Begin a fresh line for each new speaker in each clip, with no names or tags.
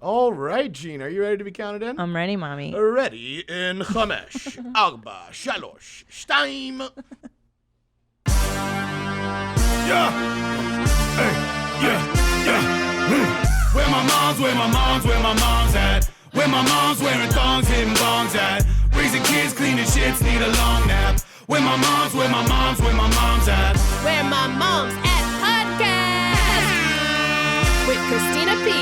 All right, Gene, are you ready to be counted in?
I'm ready, Mommy.
Ready in Chamesh, Arba, Shalosh, Shtaim. Yeah. Hey, yeah. Where my mom's at? Where my mom's wearing thongs, hitting bongs at? Raising kids, cleaning shits, need a long nap. Where my mom's at?
Where My Mom's At podcast with Christina P.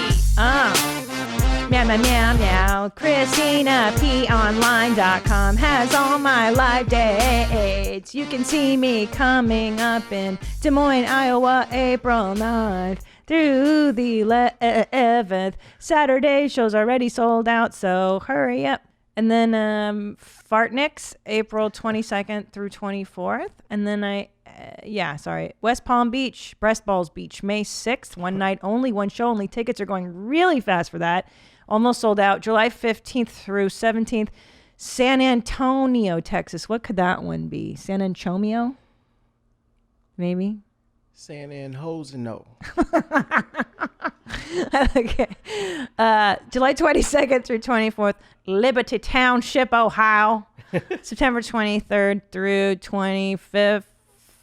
Meow, meow, meow, meow. ChristinaPOnline.com has all my live dates. You can see me coming up in Des Moines, Iowa, April 9th through the 11th. Saturday shows already sold out, so hurry up. And then Fartniks, April 22nd through 24th. And then West Palm Beach, Breast Balls Beach, May 6th. One night only, one show only. Tickets are going really fast for that. Almost sold out. July 15th through 17th. San Antonio, Texas. What could that one be? San Antonio? Maybe?
San Anjosino.
Okay. July 22nd through 24th. Liberty Township, Ohio. September 23rd through 25th.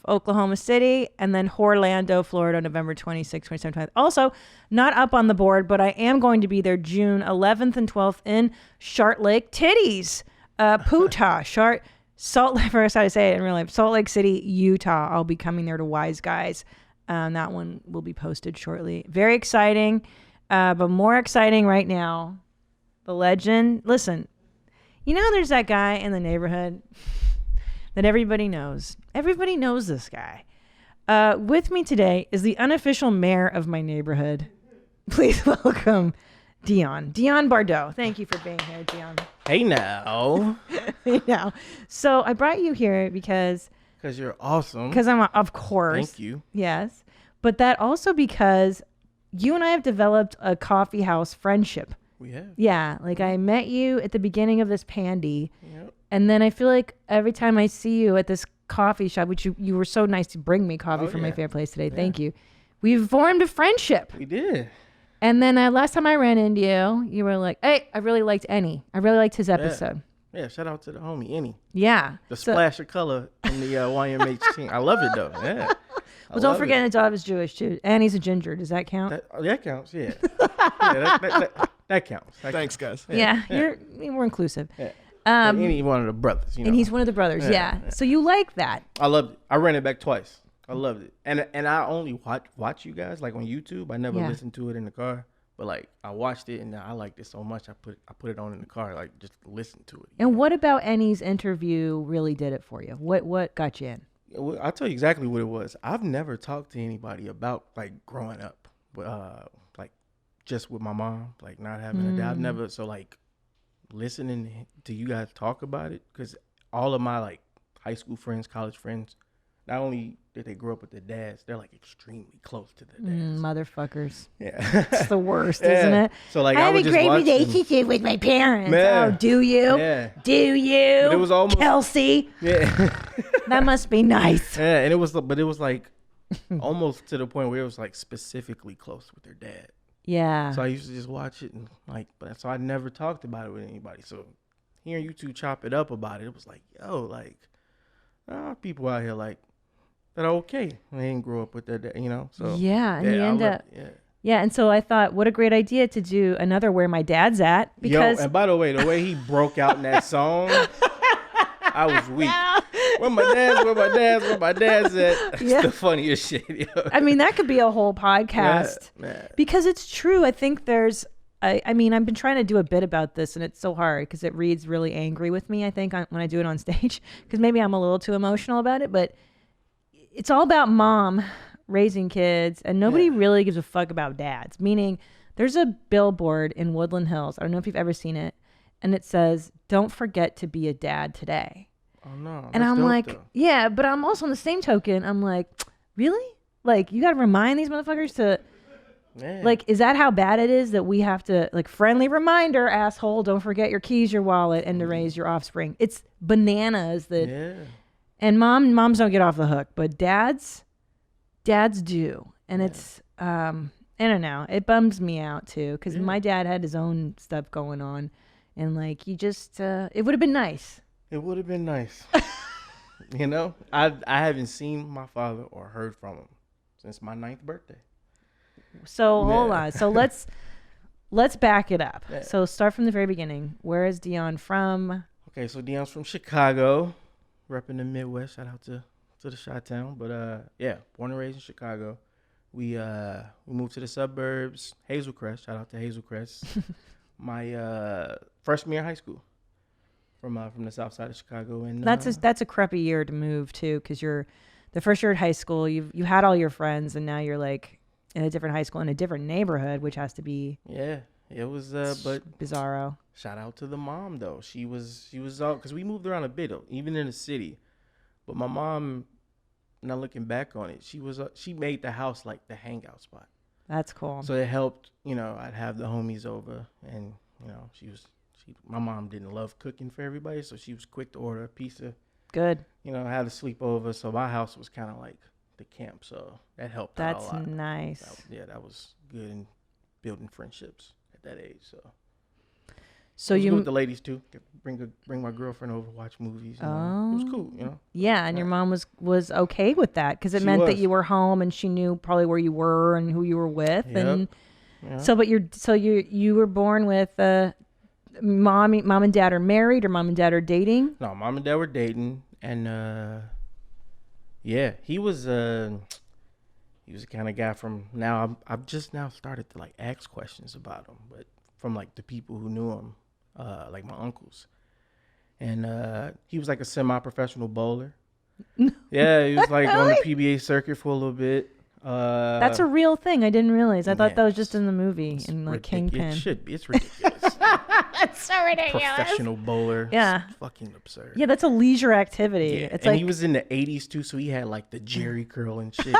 Oklahoma City, and then Orlando, Florida, November 26th, 27th, 28th. Also, not up on the board, but I am going to be there June 11th and 12th in Shart Lake Titties, Salt Lake, first how to say it in real life, Salt Lake City, Utah. I'll be coming there to Wise Guys. That one will be posted shortly. Very exciting, but more exciting right now, the legend. Listen, you know there's that guy in the neighborhood that everybody knows. Everybody knows this guy. With me today is the unofficial mayor of my neighborhood. Please welcome Dion Bardeau. Thank you for being here, Dion.
Hey now.
Hey now. So I brought you here because
You're awesome.
Because I'm, of course.
Thank you.
Yes. But that also because you and I have developed a coffee house friendship.
We have.
Yeah. Like I met you at the beginning of this pandy.
Yep.
And then I feel like every time I see you at this coffee shop, which you were so nice to bring me coffee from my favorite place today. Yeah. Thank you. We've formed a friendship.
We did.
And then last time I ran into you, you were like, hey, I really liked Ennie. I really liked his episode.
Yeah, shout out to the homie, Ennie.
Yeah.
The splash of color in the YMH team. I love it, though. Yeah.
Well, don't forget his daughter is Jewish, too. And he's a ginger. Does that count?
That counts, yeah. That counts.
Thanks, guys.
Yeah. We're inclusive.
Yeah. And he's one of the brothers,
And he's one of the brothers, yeah. So you like that.
I loved it. I ran it back twice. I loved it. And I only watch you guys like on YouTube. I never listened to it in the car. But like I watched it and I liked it so much I put it on in the car, like just listen to it.
And what about Ennie's interview really did it for you? What got you in?
I'll tell you exactly what it was. I've never talked to anybody about like growing up, like just with my mom, like not having a dad. I've never, so like listening to you guys talk about it, because all of my like high school friends, college friends, not only did they grow up with their dads, they're like extremely close to their dads.
Motherfuckers.
Yeah.
It's the worst, isn't it?
So like
I have
was
a
just
great
watching.
relationship with my parents.
Man.
Oh, do you?
Yeah.
Do you?
But it was almost
Kelsey.
Yeah.
That must be nice.
Yeah, and it was like almost to the point where it was like specifically close with their dad.
Yeah.
So I used to just watch it and like, but so I never talked about it with anybody. So hearing you two chop it up about it, it was like, yo, like, people out here like that are okay. They didn't grow up with their dad, you know. So
yeah, and you end up.
Yeah.
Yeah, and so I thought, what a great idea to do another Where My Dad's At, because.
Yo, and by the way he broke out in that song, I was weak. Where my dad's at. It's the funniest shit. Yo.
I mean, that could be a whole podcast.
Yeah.
Because it's true. I think there's, I mean, I've been trying to do a bit about this, and it's so hard because it reads really angry with me, I think, when I do it on stage, because maybe I'm a little too emotional about it, but it's all about mom raising kids, and nobody really gives a fuck about dads. Meaning, there's a billboard in Woodland Hills. I don't know if you've ever seen it, and it says, "Don't forget to be a dad today."
Oh no!
And I'm like,
though.
yeah, but I'm also on the same token, I'm like, really? Like, you got to remind these motherfuckers to, like, is that how bad it is that we have to, like, friendly reminder, asshole, don't forget your keys, your wallet, and to raise your offspring. It's bananas that.
Yeah.
And moms don't get off the hook, but dads do. And it's I don't know. It bums me out too because my dad had his own stuff going on, and like he just it would have been nice.
It would have been nice. You know, I haven't seen my father or heard from him since my 9th birthday.
So hold on. So let's back it up.
Yeah.
So start from the very beginning. Where is Dion from?
Okay, so Dion's from Chicago, repping the Midwest. Shout out to the Chi-Town. But yeah, born and raised in Chicago. We moved to the suburbs, Hazelcrest. Shout out to Hazelcrest. My freshman year of high school, from the south side of Chicago. And
That's a crappy year to move to because you're the first year at high school. You had all your friends, and now you're like in a different high school in a different neighborhood, which has to be
it was but
bizarro.
shout out to the mom though. She was all because we moved around a bit, even in the city. But my mom, now looking back on it, she made the house like the hangout spot.
That's cool.
So it helped. I'd have the homies over, and my mom didn't love cooking for everybody, so she was quick to order a pizza.
Good.
Had a sleepover, so my house was kind of like the camp, so that helped out a lot.
That's nice.
That was good in building friendships at that age.
So
it was
you
good with the ladies too. Bring my girlfriend over, watch movies. It was cool.
Yeah, and your mom was okay with that because it meant that you were home and she knew probably where you were and who you were with.
Yep.
And so you were born with mom and dad are married or mom and dad are dating?
No, mom and dad were dating, and he was the kind of guy from now. I've just now started to like ask questions about him, but from like the people who knew him, like my uncles, and he was like a semi-professional bowler. Yeah, he was like on the PBA circuit for a little bit.
That's a real thing. I didn't realize. I thought that was just in the movie in like Kingpin.
It should be. It's ridiculous.
That's so ridiculous.
Professional bowler.
Yeah.
It's fucking absurd.
Yeah, that's a leisure activity.
Yeah.
It's
and
like
he was in the 80s too, so he had like the Jerry curl and shit. He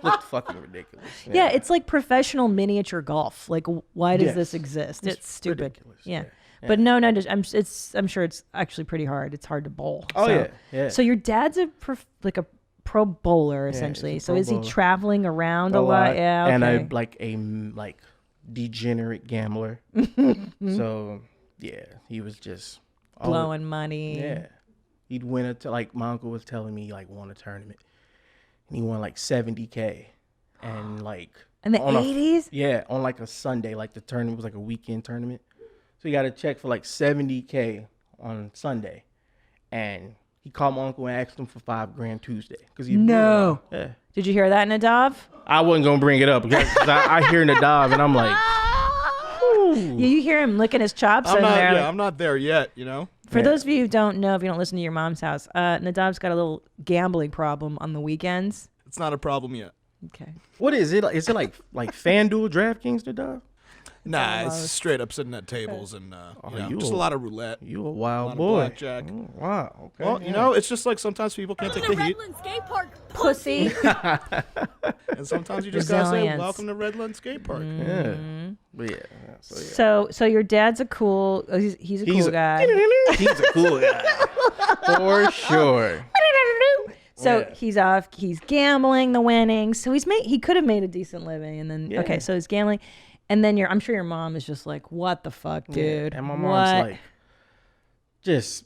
looked fucking ridiculous.
Yeah, it's like professional miniature golf. Like, why does
Yes.
this exist? It's stupid.
ridiculous.
Yeah.
Yeah.
But no, I'm sure it's actually pretty hard. It's hard to bowl.
Oh,
so,
yeah.
So your dad's a pro bowler essentially.
he's a
So
pro
is he
bowler.
traveling around a lot? Yeah. Okay.
And a degenerate gambler. So yeah, he was just
blowing money.
Yeah, he'd win like my uncle was telling me like won a tournament, and he won like $70K, and like
in the 80s.
Yeah, on like a Sunday, like the tournament was like a weekend tournament, so he got a check for like $70K on Sunday, and he called my uncle and asked him for $5,000 Tuesday because he
No.
Yeah.
Did you hear that, Nadav?
I wasn't gonna bring it up because I hear Nadav and I'm like,
You hear him licking his chops in there. like-
I'm not there yet,
For those of you who don't know, if you don't listen to your mom's house, Nadav's got a little gambling problem on the weekends.
It's not a problem yet.
Okay.
what is it? Is it like FanDuel, DraftKings, Nadav?
Nah, it's straight up sitting at tables and just a lot of roulette.
You a
A
wild
lot of
boy.
blackjack.
Oh, wow. Okay.
Well, it's just like sometimes people can't take the heat,
Skate Park.
Pussy.
and sometimes you just gotta say,
Resilience.
"Welcome to Redland Skate Park."
Yeah. But yeah.
So your dad's a cool. He's a cool guy.
He's a cool guy. For sure.
So
Yeah.
he's off. He's gambling the winnings. So he could have made a decent living, and then
Yeah.
so he's gambling, and then I'm sure your mom is just like, "What the fuck, dude?"
Yeah. And my
What?
mom's like, just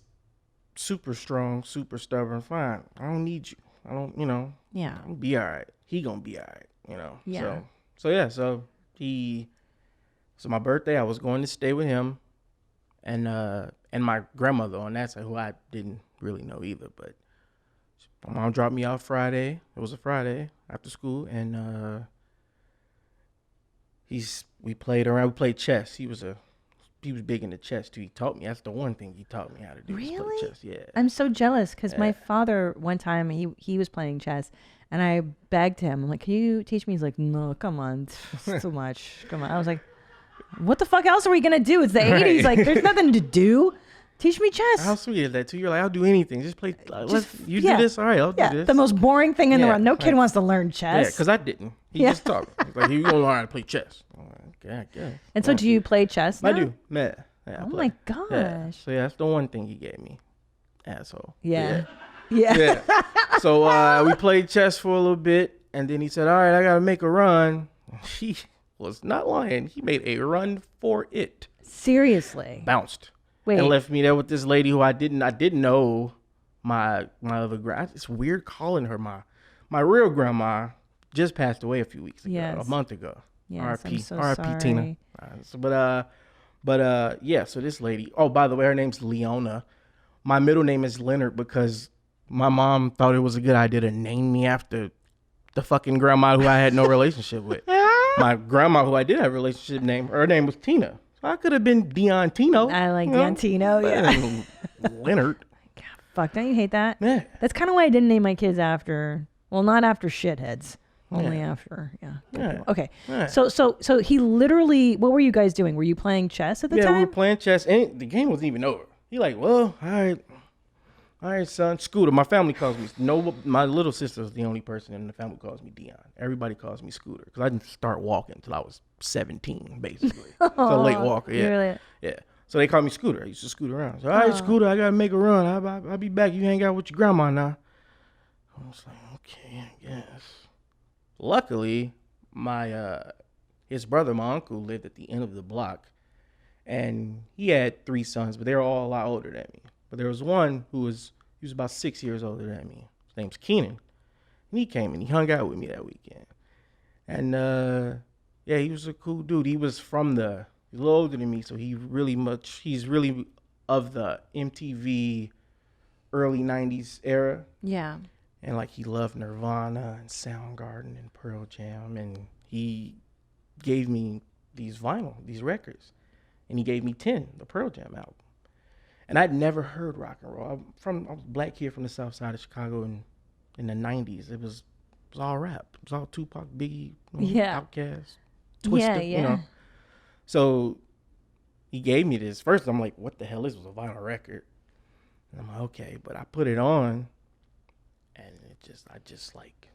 super strong, super stubborn. Fine. I don't need you. I don't,
Yeah.
I'll be all right. He gonna be all right,
Yeah.
So my birthday, I was going to stay with him and my grandmother on that side, who I didn't really know either, but my mom dropped me off Friday. It was a Friday after school, and we played around. We played chess. He was big into chess too. He taught me. That's the one thing he taught me how to do. was
Really?
play chess. Yeah.
I'm so jealous because my father one time he was playing chess and I begged him. I'm like, "Can you teach me?" He's like, "No, come on, it's too much. Come on." I was like, "What the fuck else are we gonna do? It's the
Right.
80s. Like, there's nothing to do. Teach me chess."
How sweet is that too? You're like, I'll do anything. Just play. You
yeah.
do this, all right? I'll do
Yeah,
this.
the most boring thing in the
Yeah,
world. No kid
like-
wants to learn
Yeah,
chess.
because I didn't. He
Yeah.
just taught me. He's like, you gonna learn how to play chess. I'm like, okay, I guess.
And so, do you play chess now?
I do. Yeah. I
Oh
play.
my gosh.
Yeah. So yeah, that's the one thing he gave me, asshole.
Yeah.
Yeah. So we played chess for a little bit, and then he said, "All right, I gotta make a run." was not lying. He made a run for it.
Seriously.
Bounced.
Wait.
And left me there with this lady who I didn't know my other grandma. It's weird calling her my real grandma. Just passed away a few weeks ago, a month ago.
Yes, I'm so
R.I.P.
sorry.
Tina. Yeah. So this lady. Oh, by the way, her name's Leona. My middle name is Leonard because my mom thought it was a good idea to name me after the fucking grandma who I had no relationship with. My grandma who I did have a relationship name. Her name was Tina. So I could have been Dion Tino.
I like Dion Tino. Yeah.
Leonard.
God, fuck, don't you hate that?
Yeah.
That's kind of why I didn't name my kids after. Well, not after shitheads. Only after, yeah. Okay. Yeah. So he literally, what were you guys doing? Were you playing chess at the time?
Yeah, we were playing chess, and the game wasn't even over. He like, well, all right, son. Scooter. My family calls me, my little sister is the only person in the family who calls me Dion. Everybody calls me Scooter, because I didn't start walking until I was 17, basically. So a late walker, yeah.
Really?
Yeah. So they call me Scooter. I used to scoot around. So, all right, Scooter, I got to make a run. I'll be back. You hang out with your grandma now. I was like, okay, I guess. Luckily, his brother, my uncle, lived at the end of the block, and he had 3 sons, but they were all a lot older than me. But there was one he was about 6 years older than me. His name's Keenan, and he came and he hung out with me that weekend. And he was a cool dude. He was he's a little older than me, so he's really of the MTV early 90s era.
Yeah.
And like he loved Nirvana and Soundgarden and Pearl Jam, and he gave me these records, and he gave me 10, the Pearl Jam album. And I'd never heard rock and roll. I was a black kid from the South Side of Chicago in the 90s. It was all rap. It was all Tupac, Biggie, Outkast, Twista, you know. So he gave me this. First, I'm like, what the hell? This was a vinyl record. And I'm like, okay, but I put it on. And I just like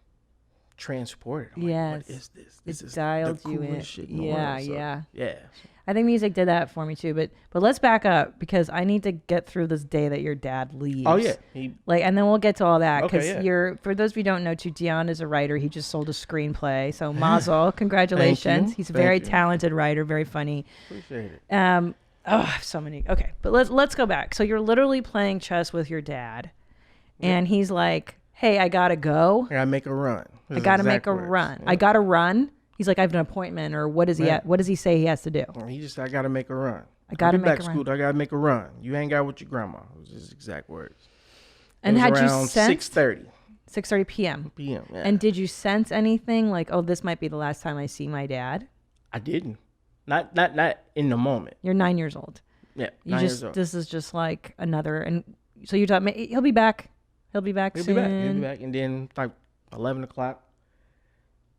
transported. I'm like, what is this? This is
dialed
the
you in.
coolest shit in the world. So, yeah.
I think music did that for me too. But let's back up because I need to get through this day that your dad leaves.
Oh yeah.
And then we'll get to all that because
okay,
for those of you who don't know, too, Dion is a writer. He just sold a screenplay. So Mazel, congratulations. He's a very talented writer, very funny.
Appreciate it.
So many. Okay, but let's go back. So you're literally playing chess with your dad, and he's like, hey, I gotta go.
I gotta make a run.
I gotta make a run. I gotta run. He's like, I have an appointment, or what does he? What does he say he has to do?
I gotta make a run.
I gotta make a run.
Scooter. I gotta make a run. You hang out with your grandma. It was his exact words.
And had you
sensed 6:30?
6:30 p.m.
Yeah.
And did you sense anything like, oh, this might be the last time I see my dad?
I didn't. Not in the moment.
You're 9 years old.
Yeah. 9 years old.
This is just like another. And so you thought he'll be back. He'll be back soon.
He'll be back. And then like 11 o'clock,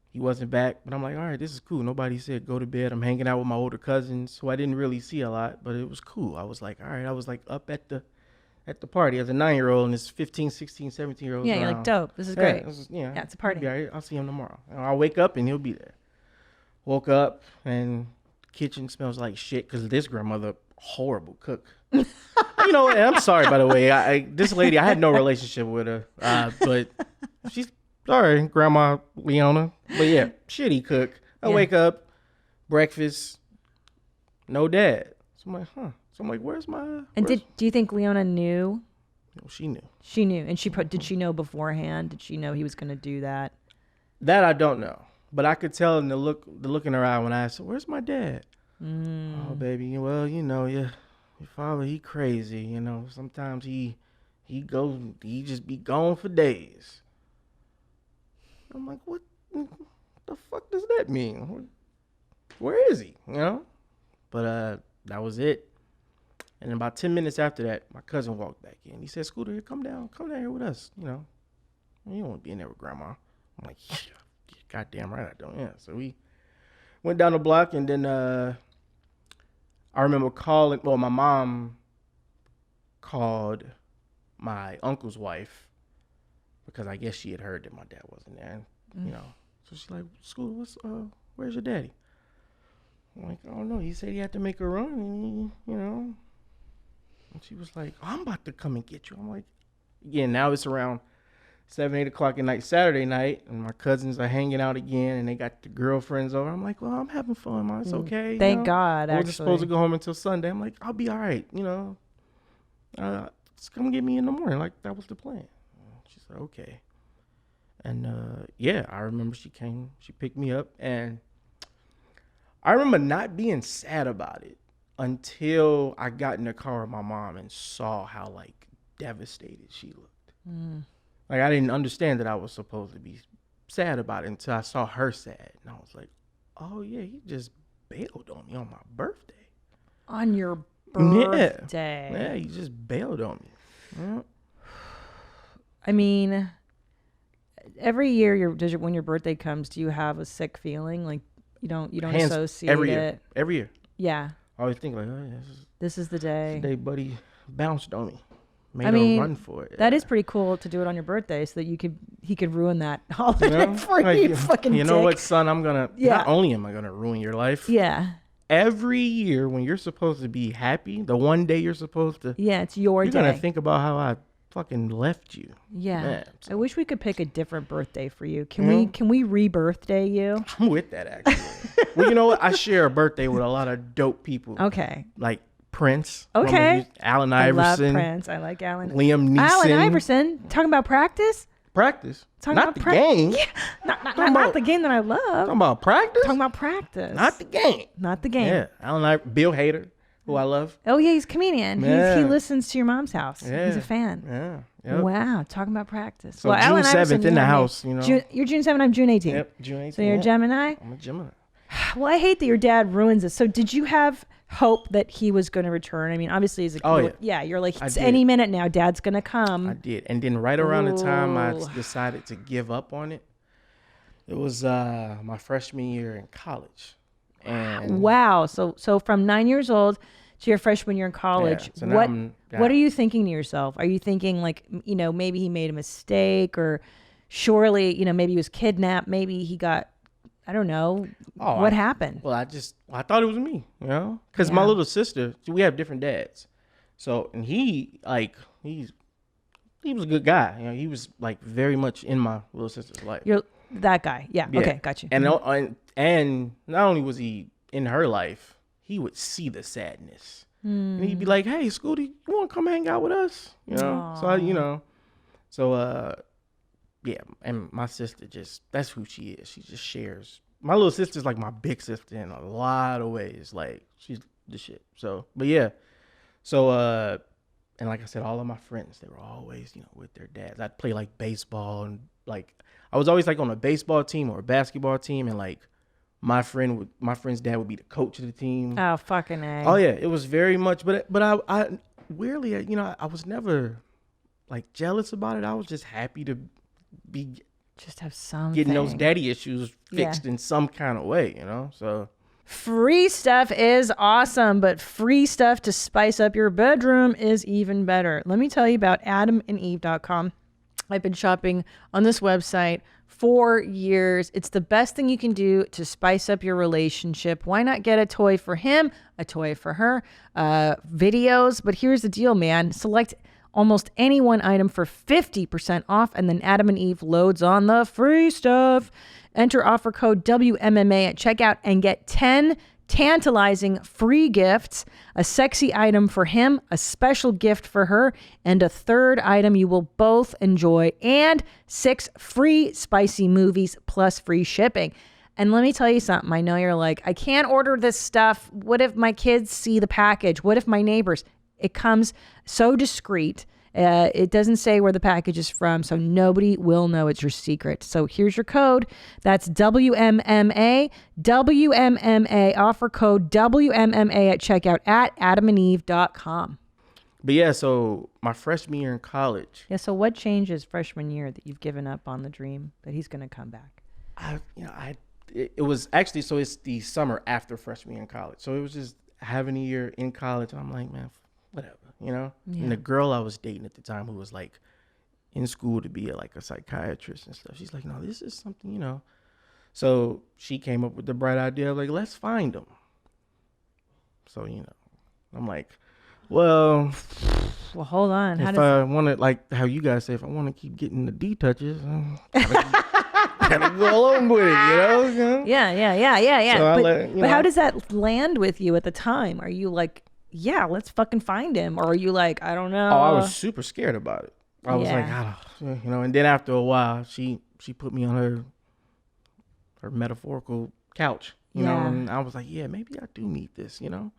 he wasn't back. But I'm like, all right, this is cool. Nobody said go to bed. I'm hanging out with my older cousins, who I didn't really see a lot, but it was cool. I was like, all right. I was like up at the party as a 9-year-old, and this 15, 16, 17-year-old.
Yeah, you're like, dope. This is great.
Yeah,
it's a party.
Yeah, I'll see him tomorrow. And I'll wake up and he'll be there. Woke up and kitchen smells like shit because this grandmother, horrible cook. You know what? I'm sorry, by the way. This lady, I had no relationship with her, but she's sorry, Grandma Leona. But yeah, shitty cook. I wake up, breakfast, no dad. So I'm like, So I'm like, where's my?
And do you think Leona knew?
No, she knew.
She knew, and did she know beforehand? Did she know he was going to do that?
That I don't know, but I could tell in the look in her eye when I asked her, "Where's my dad?" Oh, baby, well, you know, your father, he crazy, you know. Sometimes he just be gone for days. I'm like, what the fuck does that mean? Where is he? You know? But that was it. And about 10 minutes after that, my cousin walked back in. He said, Scooter, here, come down here with us. You know, you don't want to be in there with Grandma. I'm like, yeah, goddamn right I don't. Yeah. So we went down the block, and then I remember my mom called my uncle's wife because I guess she had heard that my dad wasn't there. And, you know, so she's like, Scooter, where's your daddy? I'm like, I don't know. He said he had to make a run, and, you know. And she was like, I'm about to come and get you. I'm like, again, now it's around 7, 8 o'clock at night, Saturday night, and my cousins are hanging out again, and they got the girlfriends over. I'm like, well, I'm having fun, Mom. It's okay. You
Thank
know?
God,
I wasn't
actually.
supposed to go home until Sunday. I'm like, I'll be all right, you know. Just come get me in the morning. Like, that was the plan. She said, okay. And, yeah, I remember she picked me up, and I remember not being sad about it until I got in the car with my mom and saw how, like, devastated she looked. Like, I didn't understand that I was supposed to be sad about it until I saw her sad. And I was like, oh, yeah, he just bailed on me on my birthday.
On your birthday.
Yeah, he just bailed on me. Yeah.
I mean, every year when your birthday comes, do you have a sick feeling? Like, you don't
Hands
associate
every
it?
year. Every year.
Yeah.
I always think, like, oh, yeah,
This is the day.
the day buddy bounced on me. Made a run for it.
That is pretty cool to do it on your birthday so that he could ruin that holiday for
like,
you, fucking
you know
dick.
what, son? I'm gonna. Not only am I gonna ruin your life.
Yeah.
Every year when you're supposed to be happy, the one day you're supposed to.
Yeah, it's your
You're
day.
gonna think about how I fucking left you.
Yeah.
Man,
I wish we could pick a different birthday for you. Can we re-birthday you?
I'm with that actually. Well, you know what? I share a birthday with a lot of dope people.
Okay.
Like Prince.
Okay.
Allen
I love
Iverson.
Prince. I like Allen.
Liam Neeson.
Allen Iverson. Talking about practice?
Practice.
Talking
Not
about
the game.
Yeah. Not the game that I love.
Talking about practice.
Talking about practice.
Not the game.
Not the game.
Yeah. Bill Hader, who I love.
Oh yeah, he's a comedian.
Yeah.
He listens to your mom's house.
Yeah.
He's a fan.
Yeah. Yep.
Wow, talking about practice.
So June
Allen
7th
Iverson,
in the
you know me.
house, you know.
You're June 7th, I'm June 18th.
Yep, June 18th.
So you're a Gemini?
I'm a Gemini.
Well, I hate that your dad ruins it. So did you have hope that he was going to return? I mean, obviously, as a you're like, it's any minute now, dad's going to come.
I did. And then right around the time I decided to give up on it, it was my freshman year in college. And
wow. So from 9 years old to your freshman year in college,
so now
what are you thinking to yourself? Are you thinking like, maybe he made a mistake, or surely, maybe he was kidnapped, maybe he got, I don't know. What happened?
Well, I thought it was me, because my little sister, we have different dads. So, and he was a good guy. He was like very much in my little sister's life.
You're that guy. Yeah. Okay. Got you.
And not only was he in her life, he would see the sadness. And he'd be like, hey, Scooty, you want to come hang out with us? Yeah, and my sister that's who she is. She just shares. My little sister's like my big sister in a lot of ways. Like, she's the shit. So, but yeah. So, and like I said, all of my friends, they were always, with their dads. I'd play like baseball, and like, I was always like on a baseball team or a basketball team, and like my friend's dad would be the coach of the team.
Oh, fucking A.
Oh yeah, it was very much, but I weirdly, I was never like jealous about it. I was just happy to be
have something,
getting those daddy issues fixed in some kind of way, so
free stuff is awesome, but free stuff to spice up your bedroom is even better. Let me tell you about adamandeve.com. I've been shopping on this website for years. It's the best thing you can do to spice up your relationship. Why not get a toy for him, a toy for her, videos? But here's the deal, man. Select almost any one item for 50% off, and then Adam and Eve loads on the free stuff. Enter offer code WMMA at checkout and get 10 tantalizing free gifts, a sexy item for him, a special gift for her, and a third item you will both enjoy, and 6 free spicy movies plus free shipping. And let me tell you something. I know you're like, I can't order this stuff. What if my kids see the package? What if my neighbors? It comes so discreet. It doesn't say where the package is from, so nobody will know it's your secret. So here's your code. That's WMMA. WMMA. Offer code WMMA at checkout at adamandeve.com.
But yeah, so my freshman year in college.
Yeah, so what changes freshman year that you've given up on the dream that he's going to come back?
It was actually, so it's the summer after freshman year in college. So it was just having a year in college. And I'm like, man, whatever, Yeah. And the girl I was dating at the time, who was like in school to be a psychiatrist and stuff, she's like, no, this is something, So she came up with the bright idea of like, let's find him. So, I'm like, well,
Well, hold on.
If I want to, like how you guys say, if I want to keep getting the D touches, gotta go along with it, you know?
Yeah.
So
But how does that land with you at the time? Are you like, yeah, let's fucking find him? Or are you like, I don't know?
Oh, I was super scared about it. I was like, you know, and then after a while, she put me on her metaphorical couch, you know, and I was like, yeah, maybe I do need this, you know?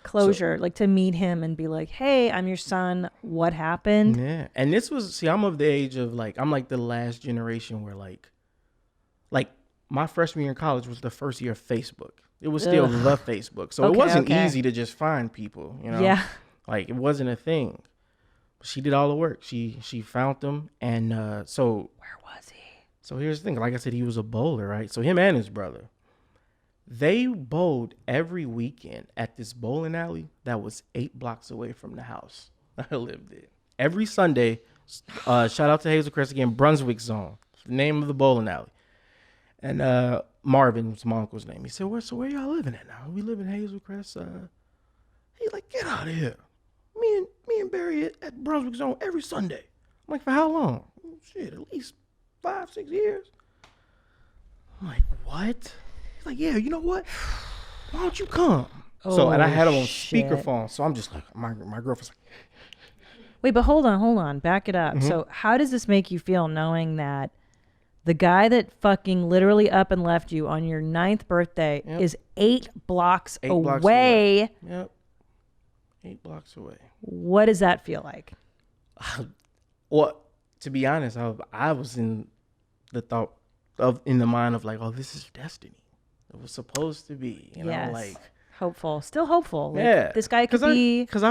Closure, like to meet him and be like, hey, I'm your son. What happened?
Yeah. And this was, I'm of the age of like, I'm like the last generation where like my freshman year in college was the first year of Facebook. It was still the Facebook. So it wasn't easy to just find people, you know?
Yeah.
Like it wasn't a thing. But she did all the work. She found them. And so.
Where was he?
So here's the thing. Like I said, he was a bowler, right? So him and his brother, they bowled every weekend at this bowling alley that was 8 blocks away from the house I lived in. Every Sunday, shout out to Hazel Crest again, Brunswick Zone, the name of the bowling alley. And Marvin was my uncle's name. He said, where y'all living at now? We live in Hazel Crest. He's like, get out of here. Me and Barry at Brunswick Zone every Sunday. I'm like, for how long? Shit, at least 5-6 years. I'm like, what? He's like, yeah, you know what? Why don't you come? And I had him on speakerphone. So I'm just like, my girlfriend's like.
Wait, but hold on. Back it up.
Mm-hmm.
So how does this make you feel knowing that the guy that fucking literally up and left you on your 9th birthday is 8 blocks away?
Yep. 8 blocks away.
What does that feel like?
Well, to be honest, I was in the mind of like, oh, this is destiny. It was supposed to be, you know, like
hopeful, still hopeful. Like,
yeah,
this guy could be.
Because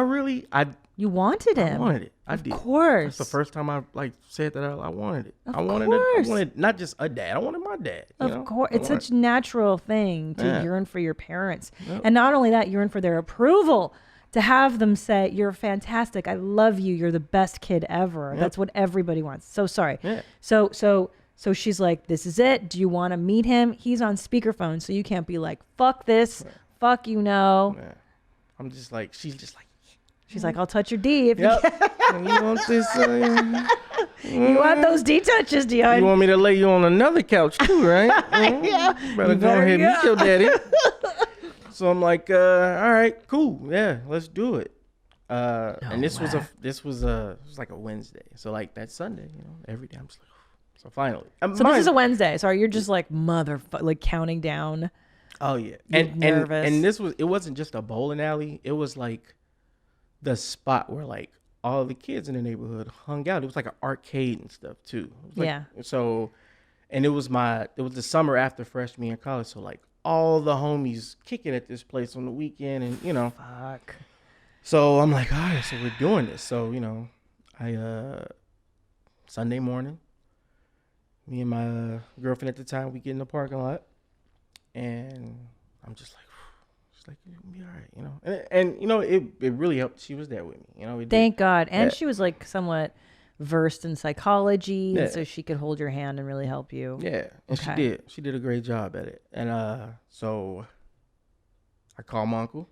You wanted him.
I wanted it. I
did.
Of
course.
That's the first time I like said that I wanted it.
Of
I wanted not just a dad. I wanted my dad.
Of course. It's such a natural thing to yearn for your parents.
Yep.
And not only that, yearn for their approval. To have them say, you're fantastic. I love you. You're the best kid ever.
Yep.
That's what everybody wants. So sorry.
Yeah.
So she's like, this is it. Do you want to meet him? He's on speakerphone. So you can't be like, fuck this. Yeah. Fuck you, no.
Yeah. I'm just like, she's just like.
She's like, I'll touch your D if
you want this?
You want those D touches, Dion?
You want me to lay you on another couch too, right?
Yeah.
Better go ahead and meet your daddy. So I'm like, all right, cool, yeah, let's do it. And this was like a Wednesday, so like that Sunday, you know, every day I'm just like, so finally.
This is a Wednesday. Sorry, you're just like like counting down.
Oh yeah,
nervous.
And it wasn't just a bowling alley. It was like the spot where like all the kids in the neighborhood hung out. It was like an arcade and stuff too.
Yeah.
So, and it was the summer after freshman year in college. So like all the homies kicking at this place on the weekend, and you know.
Fuck.
So I'm like, all right, so we're doing this. So, you know, Sunday morning, me and my girlfriend at the time, we get in the parking lot, and I'm just like, it'll be all right, you know. And you know, it really helped. She was there with me, you know.
Thank God. And she was like somewhat versed in psychology, and so she could hold your hand and really help you.
Yeah, and she did. She did a great job at it. And so I called my uncle.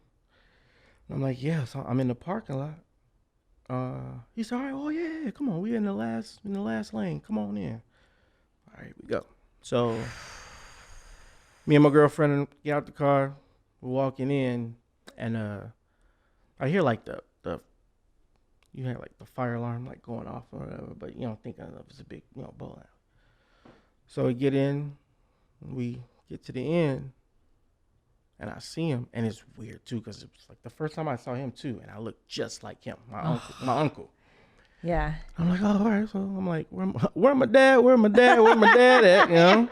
I'm like, yeah, so I'm in the parking lot. He said, all right, oh yeah, come on, we in the last lane. Come on in. All right, we go. So me and my girlfriend get out the car, we're walking in, and I hear like the you had like the fire alarm like going off or whatever, but you know, thinking of it was a big, you know, bowling. So we get in, we get to the end. And I see him, and it's weird too, because it was like the first time I saw him too, and I looked just like him, my uncle.
Yeah.
I'm like, oh, all right. So I'm like, where my dad at? You know.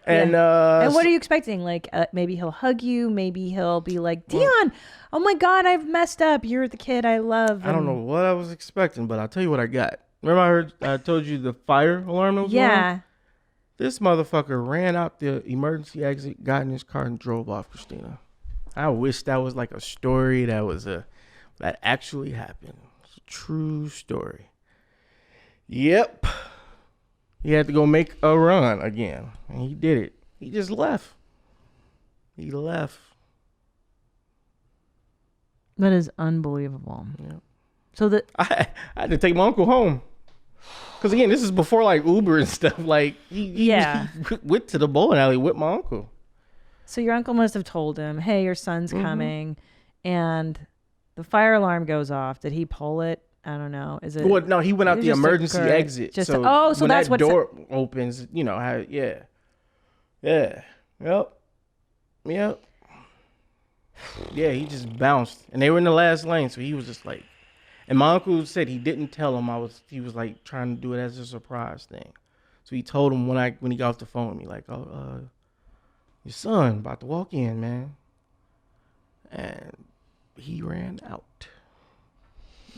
And
and what are you expecting? Like maybe he'll hug you, maybe he'll be like, Dion, oh my God, I've messed up. You're the kid I love.
I don't know what I was expecting, but I'll tell you what I got. Remember I told you the fire alarm was on? This motherfucker ran out the emergency exit, got in his car, and drove off, Christina. I wish that was like a story that actually happened. It's a true story. Yep. He had to go make a run again, and he did it. He just left. He left.
That is unbelievable.
Yep.
So that
I had to take my uncle home. Because again, this is before like Uber and stuff. Like he went to the bowling alley with my uncle.
So your uncle must have told him, "Hey, your son's coming," and the fire alarm goes off. Did he pull it? I don't know. Is it?
Well, no, he went out the emergency exit.
So
when
that's
that door opens. You know how? Yeah. Yep. Yeah, he just bounced, and they were in the last lane, so he was just like. And my uncle said he didn't tell him he was like trying to do it as a surprise thing. So he told him when he got off the phone with me, like, your son about to walk in, man. And he ran out.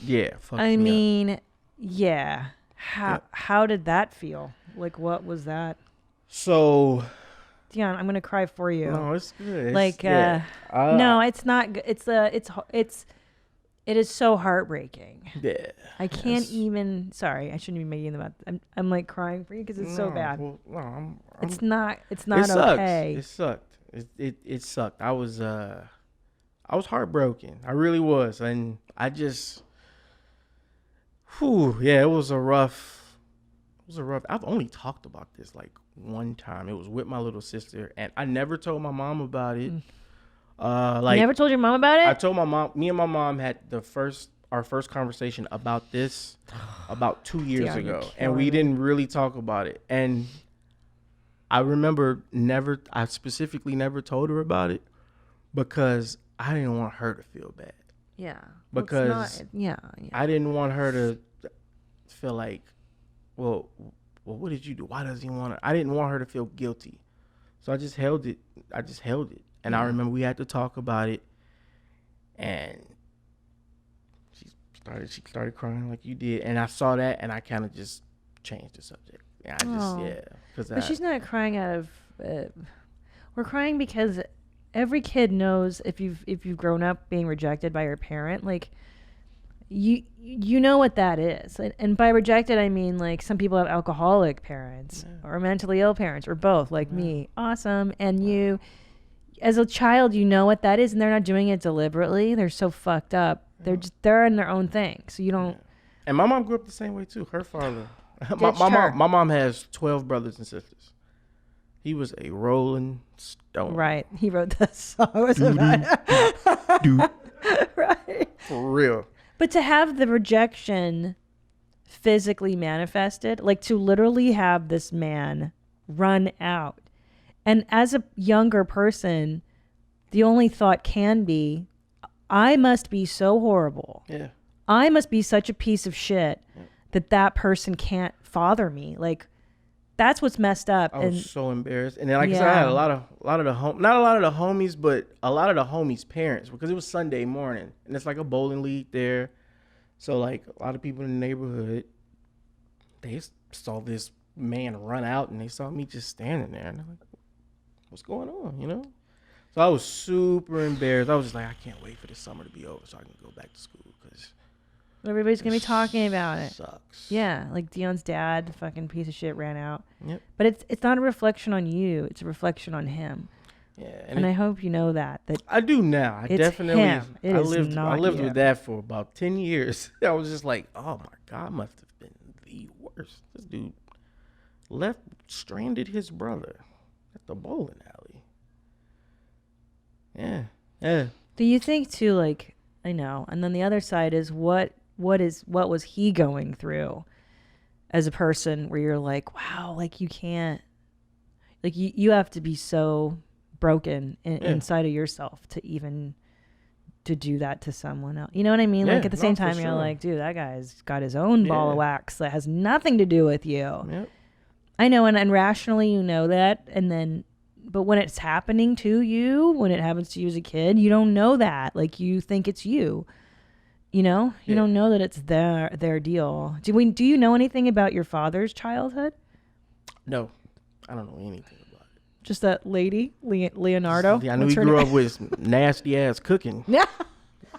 Yeah,
I mean, yeah. How did that feel? Like, what was that?
So,
Dion, I'm gonna cry for you.
No, it's good.
No, it's not good. It is so heartbreaking.
Yeah.
I can't even. Sorry, I shouldn't be making them up. I'm like crying for you because it's so bad.
Well, no,
it's not
it
okay.
It sucked. It sucked. I was heartbroken. I really was, and I just. It was a rough. I've only talked about this like one time. It was with my little sister, and I never told my mom about it.
You never told your mom about it?
I told my mom. Me and my mom had our first conversation about this about 2 years ago, and we didn't really talk about it. And I remember I specifically never told her about it because I didn't want her to feel bad.
Yeah.
Because I didn't want her to feel like, well, what did you do? Why does he want to? I didn't want her to feel guilty, so I just held it. And I remember we had to talk about it, and she started crying like you did, and I saw that, and I kind of just changed the subject.
But she's not crying out of. We're crying because every kid knows if you've grown up being rejected by your parent, like you know what that is, and by rejected I mean like some people have alcoholic parents or mentally ill parents or both, like me. Awesome, and you. As a child, you know what that is, and they're not doing it deliberately. They're so fucked up. They're in their own thing, so you don't.
And my mom grew up the same way too. Her father, my mom has 12 brothers and sisters. He was a rolling stone.
Right. He wrote the song. Right.
For real.
But to have the rejection physically manifested, like to literally have this man run out. And as a younger person, the only thought can be, I must be so horrible.
Yeah.
I must be such a piece of shit that person can't father me. Like, that's what's messed up.
I was so embarrassed. And then, like I said, I had not a lot of the homies, but a lot of the homies' parents, because it was Sunday morning, and it's like a bowling league there. So, like, a lot of people in the neighborhood, they saw this man run out, and they saw me just standing there, and they're like, what's going on, you know? So I was super embarrassed. I was just like, I can't wait for the summer to be over so I can go back to school, because
everybody's gonna be talking about it.
Sucks.
Yeah, like Dion's dad, fucking piece of shit, ran out.
Yep.
But it's not a reflection on you. It's a reflection on him.
Yeah.
And I hope you know that
I do now. I definitely.
Him. I
lived with that for about 10 years. I was just like, oh my God, must have been the worst. This dude stranded his brother at the bowling alley. Yeah.
Do you think too, like, I know, and then the other side is what was he going through as a person where you're like, wow, like you can't, like you have to be so broken inside of yourself to even to do that to someone else. You know what I mean? Like at the same time, you're like, dude, that guy's got his own ball of wax that has nothing to do with you.
Yep.
I know, and rationally you know that, and then, but when it's happening to you, when it happens to you as a kid, you don't know that. Like you think it's you. You know, you don't know that it's their deal. Do you know anything about your father's childhood?
No, I don't know anything about it.
Just that lady, Leonardo.
I knew he grew up with nasty ass cooking.
Yeah,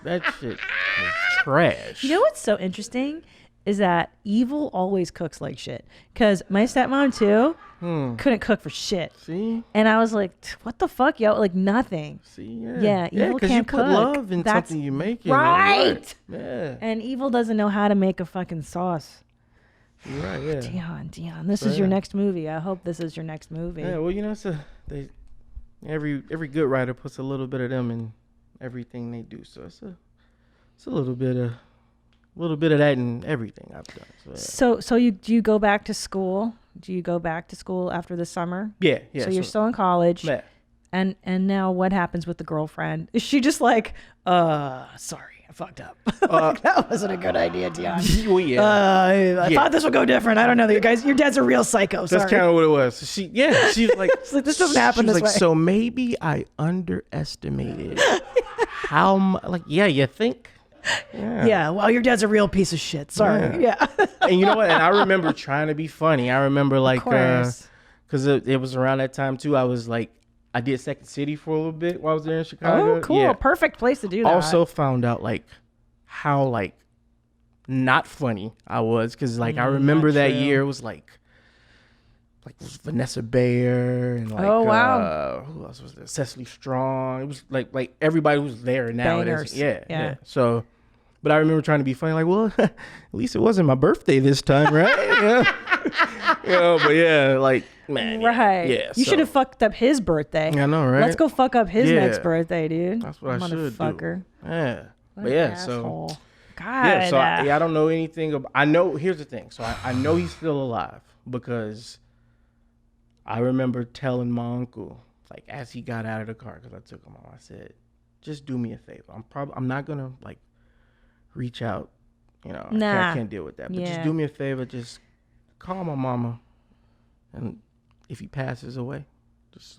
that shit was trash.
You know what's so interesting is that evil always cooks like shit. Because my stepmom too, Couldn't cook for shit.
See?
And I was like, what the fuck, yo? Like nothing.
See, yeah.
Yeah, Evil
because
can't
you put
cook.
love in
That's
something you make.
right.
Yeah.
And Evil doesn't know how to make a fucking sauce.
You're right, yeah.
Dion, this is your next movie. I hope this is your next movie.
Yeah, well, every good writer puts a little bit of them in everything they do. So it's a little bit of that in everything I've done.
So do you go back to school? Do you go back to school after the summer?
Yeah.
So you're still in college.
Yeah.
And now what happens with the girlfriend? Is she just like, sorry, I fucked up. That wasn't a good idea, Dion.
Well, yeah.
I thought this would go different. I don't know. You guys, your dad's a real psycho. Sorry.
That's kind of what it was. She's like,
this doesn't happen this way.
So maybe I underestimated how you think.
Yeah. Well, your dad's a real piece of shit. Sorry. Yeah.
And you know what? And I remember trying to be funny. I remember like,
because
it was around that time too. I was like, I did Second City for a little bit while I was there in Chicago.
Oh, cool.
Yeah.
Perfect place to do that.
Also found out like how like not funny I was. Cause like I remember that year it was like it was Vanessa Bayer and like,
oh wow,
who else was there? Cecily Strong. It was like everybody was there nowadays.
Bangers.
Yeah. So, but I remember trying to be funny, like, well, at least it wasn't my birthday this time, right? But yeah, like, man.
Right.
Yeah.
You should have fucked up his birthday.
I know, right?
Let's go fuck up his next birthday, dude.
That's what I should do. Yeah.
What an
So.
God.
Yeah. So I don't know anything about. I know. Here's the thing. So I know he's still alive because I remember telling my uncle, like, as he got out of the car, because I took him home, I said, just do me a favor. I'm not gonna like reach out. I can't deal with that. But just do me a favor. Just call my mama, and if he passes away, I just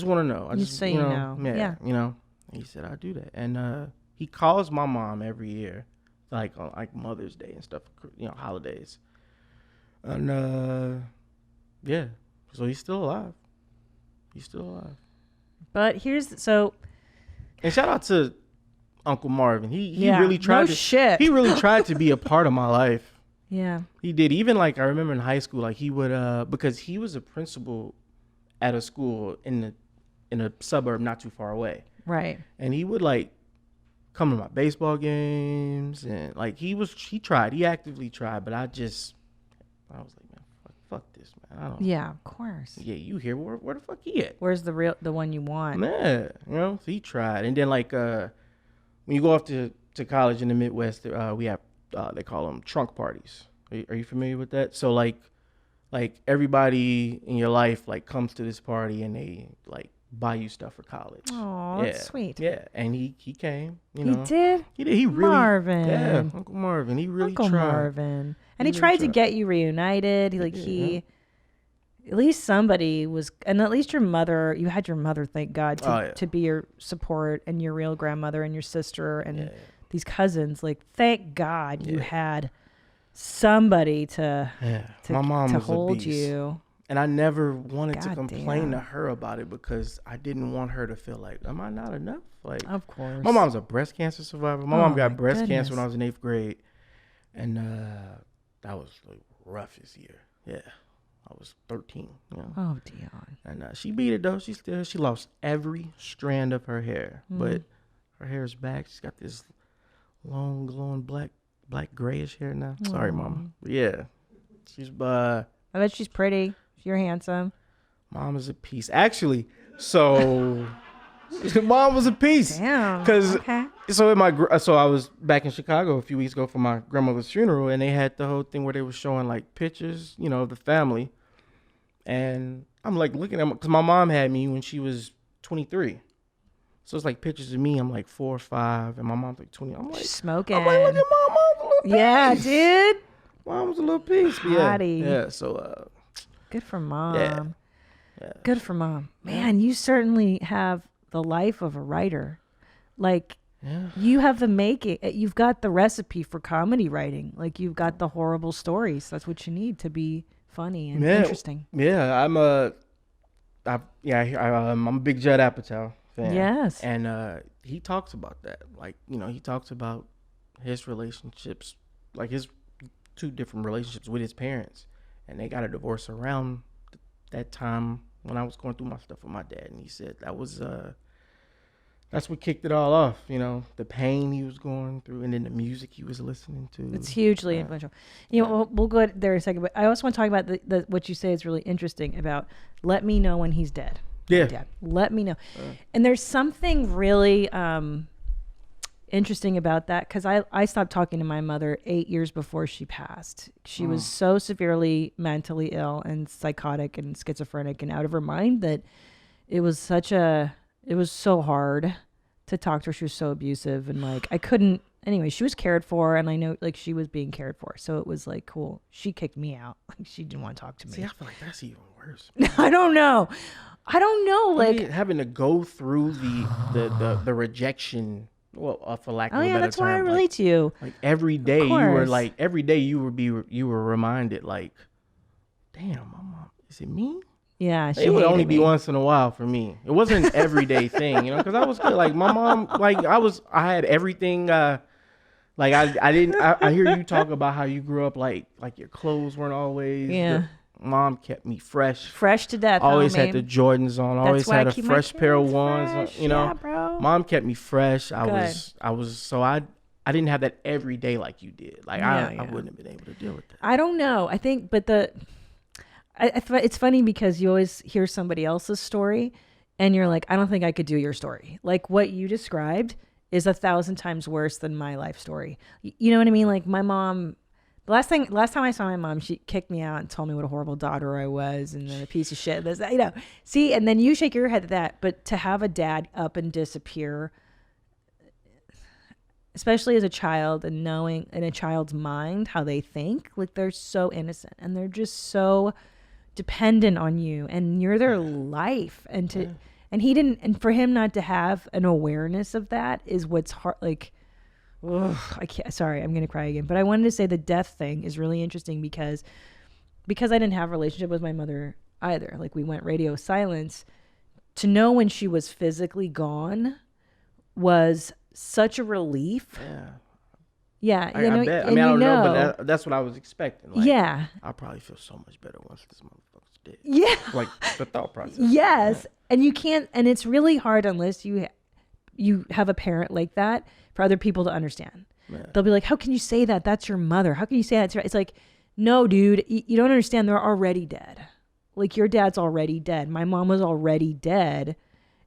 want to know. Yeah. And he said I'll do that, and he calls my mom every year, like on like Mother's Day and stuff, holidays, and yeah. So he's still alive.
But
and shout out to Uncle Marvin. He really tried He really tried to be a part of my life.
Yeah.
He did. Even like I remember in high school, like he would because he was a principal at a school in a suburb not too far away.
Right.
And he would like come to my baseball games and like he actively tried, but I was like, man, fuck this, man. I don't.
Yeah, of course.
Yeah, you here? Where the fuck he at?
Where's the one you want?
Man, so he tried, and then like when you go off to college in the Midwest, we have they call them trunk parties. Are you familiar with that? So like everybody in your life like comes to this party and they like buy you stuff for college.
Oh, that's sweet.
Yeah, and he came.
He did.
He did. He really.
Marvin.
Yeah, Uncle Marvin. He really tried.
Uncle Marvin. And he tried to get you reunited. At least somebody was, and at least you had your mother, thank God, to be your support, and your real grandmother and your sister and these cousins. Like, thank God you had somebody to
my mom was
hold
a beast.
you.
And I never wanted to complain to her about it because I didn't want her to feel like, am I not enough? Like,
of course.
My mom's a breast cancer survivor. My mom got breast cancer when I was in 8th grade. And that was the roughest year. Yeah. I was 13.
Oh, Dion.
And she beat it, though. She lost every strand of her hair. But her hair is back. She's got this long, glowing black grayish hair now. Sorry, Mama. But yeah. She's
I bet she's pretty. You're handsome.
Mom is a piece. Actually, so mom was a piece.
Damn.
So I was back in Chicago a few weeks ago for my grandmother's funeral, and they had the whole thing where they were showing like pictures, of the family, and I'm like looking at them because my mom had me when she was 23, so it's like pictures of me. I'm like 4 or 5, and my mom's like 20. I'm like
smoking.
I'm like, look at mom. Mom's a little piece.
Yeah, dude.
Mom's a little piece. Yeah. So.
Good for mom.
Yeah.
Good for mom. Man, you certainly have the life of a writer. Like, you have the making. You've got the recipe for comedy writing. Like, you've got the horrible stories. That's what you need to be funny and interesting.
Yeah, I'm a big Judd Apatow fan.
Yes.
And he talks about that. Like, he talks about his relationships, like his 2 different relationships with his parents. And they got a divorce around that time when I was going through my stuff with my dad, and he said that's what kicked it all off, the pain he was going through, and then the music he was listening to.
It's hugely influential. We'll go there in a second, but I also want to talk about what you say is really interesting about let me know when he's dead.
Yeah.
Dad, let me know. And there's something really interesting about that, because I stopped talking to my mother 8 years before she passed. She was so severely mentally ill and psychotic and schizophrenic and out of her mind that it was so hard to talk to her. She was so abusive, and like I couldn't. Anyway, she was cared for, and I know like she was being cared for. So it was like cool. She kicked me out. Like she didn't want to talk to me.
See, I feel like that's even worse.
I don't know. Like
having to go through the rejection. Well, for lack of a better term.
That's why I relate to you.
Like every day you were reminded like, damn, my mom, is it me?
Yeah,
it would only be once in a while for me. It wasn't an everyday thing, because I was good. Like my mom, like I had everything. Like I didn't. I hear you talk about how you grew up. Like your clothes weren't always.
Yeah.
Mom kept me fresh
to death.
Always had the Jordans on. Always had a fresh pair of ones.
Yeah, bro.
Mom kept me fresh. I didn't have that every day like you did. Like I wouldn't have been able to deal with that.
I don't know. I think, but it's funny because you always hear somebody else's story and you're like, I don't think I could do your story. Like what you described is 1,000 times worse than my life story. You know what I mean? Like my mom, last time I saw my mom, she kicked me out and told me what a horrible daughter I was and then a piece of shit. See, and then you shake your head at that. But to have a dad up and disappear, especially as a child, and knowing in a child's mind how they think, like they're so innocent and they're just so dependent on you and you're their life. And for him not to have an awareness of that is what's hard. Like, ugh, I can't. Sorry, I'm gonna cry again. But I wanted to say the death thing is really interesting because I didn't have a relationship with my mother either. Like we went radio silence. To know when she was physically gone was such a relief. Yeah.
I bet. I don't know, but that's what I was expecting. Like,
yeah.
I'll probably feel so much better once this motherfucker's dead.
Yeah.
Like the thought process.
Yes. And you can't, and it's really hard unless you have a parent like that for other people to understand. Yeah. They'll be like, how can you say that? That's your mother. How can you say that? It's like, no, dude, you don't understand. They're already dead. Like your dad's already dead. My mom was already dead.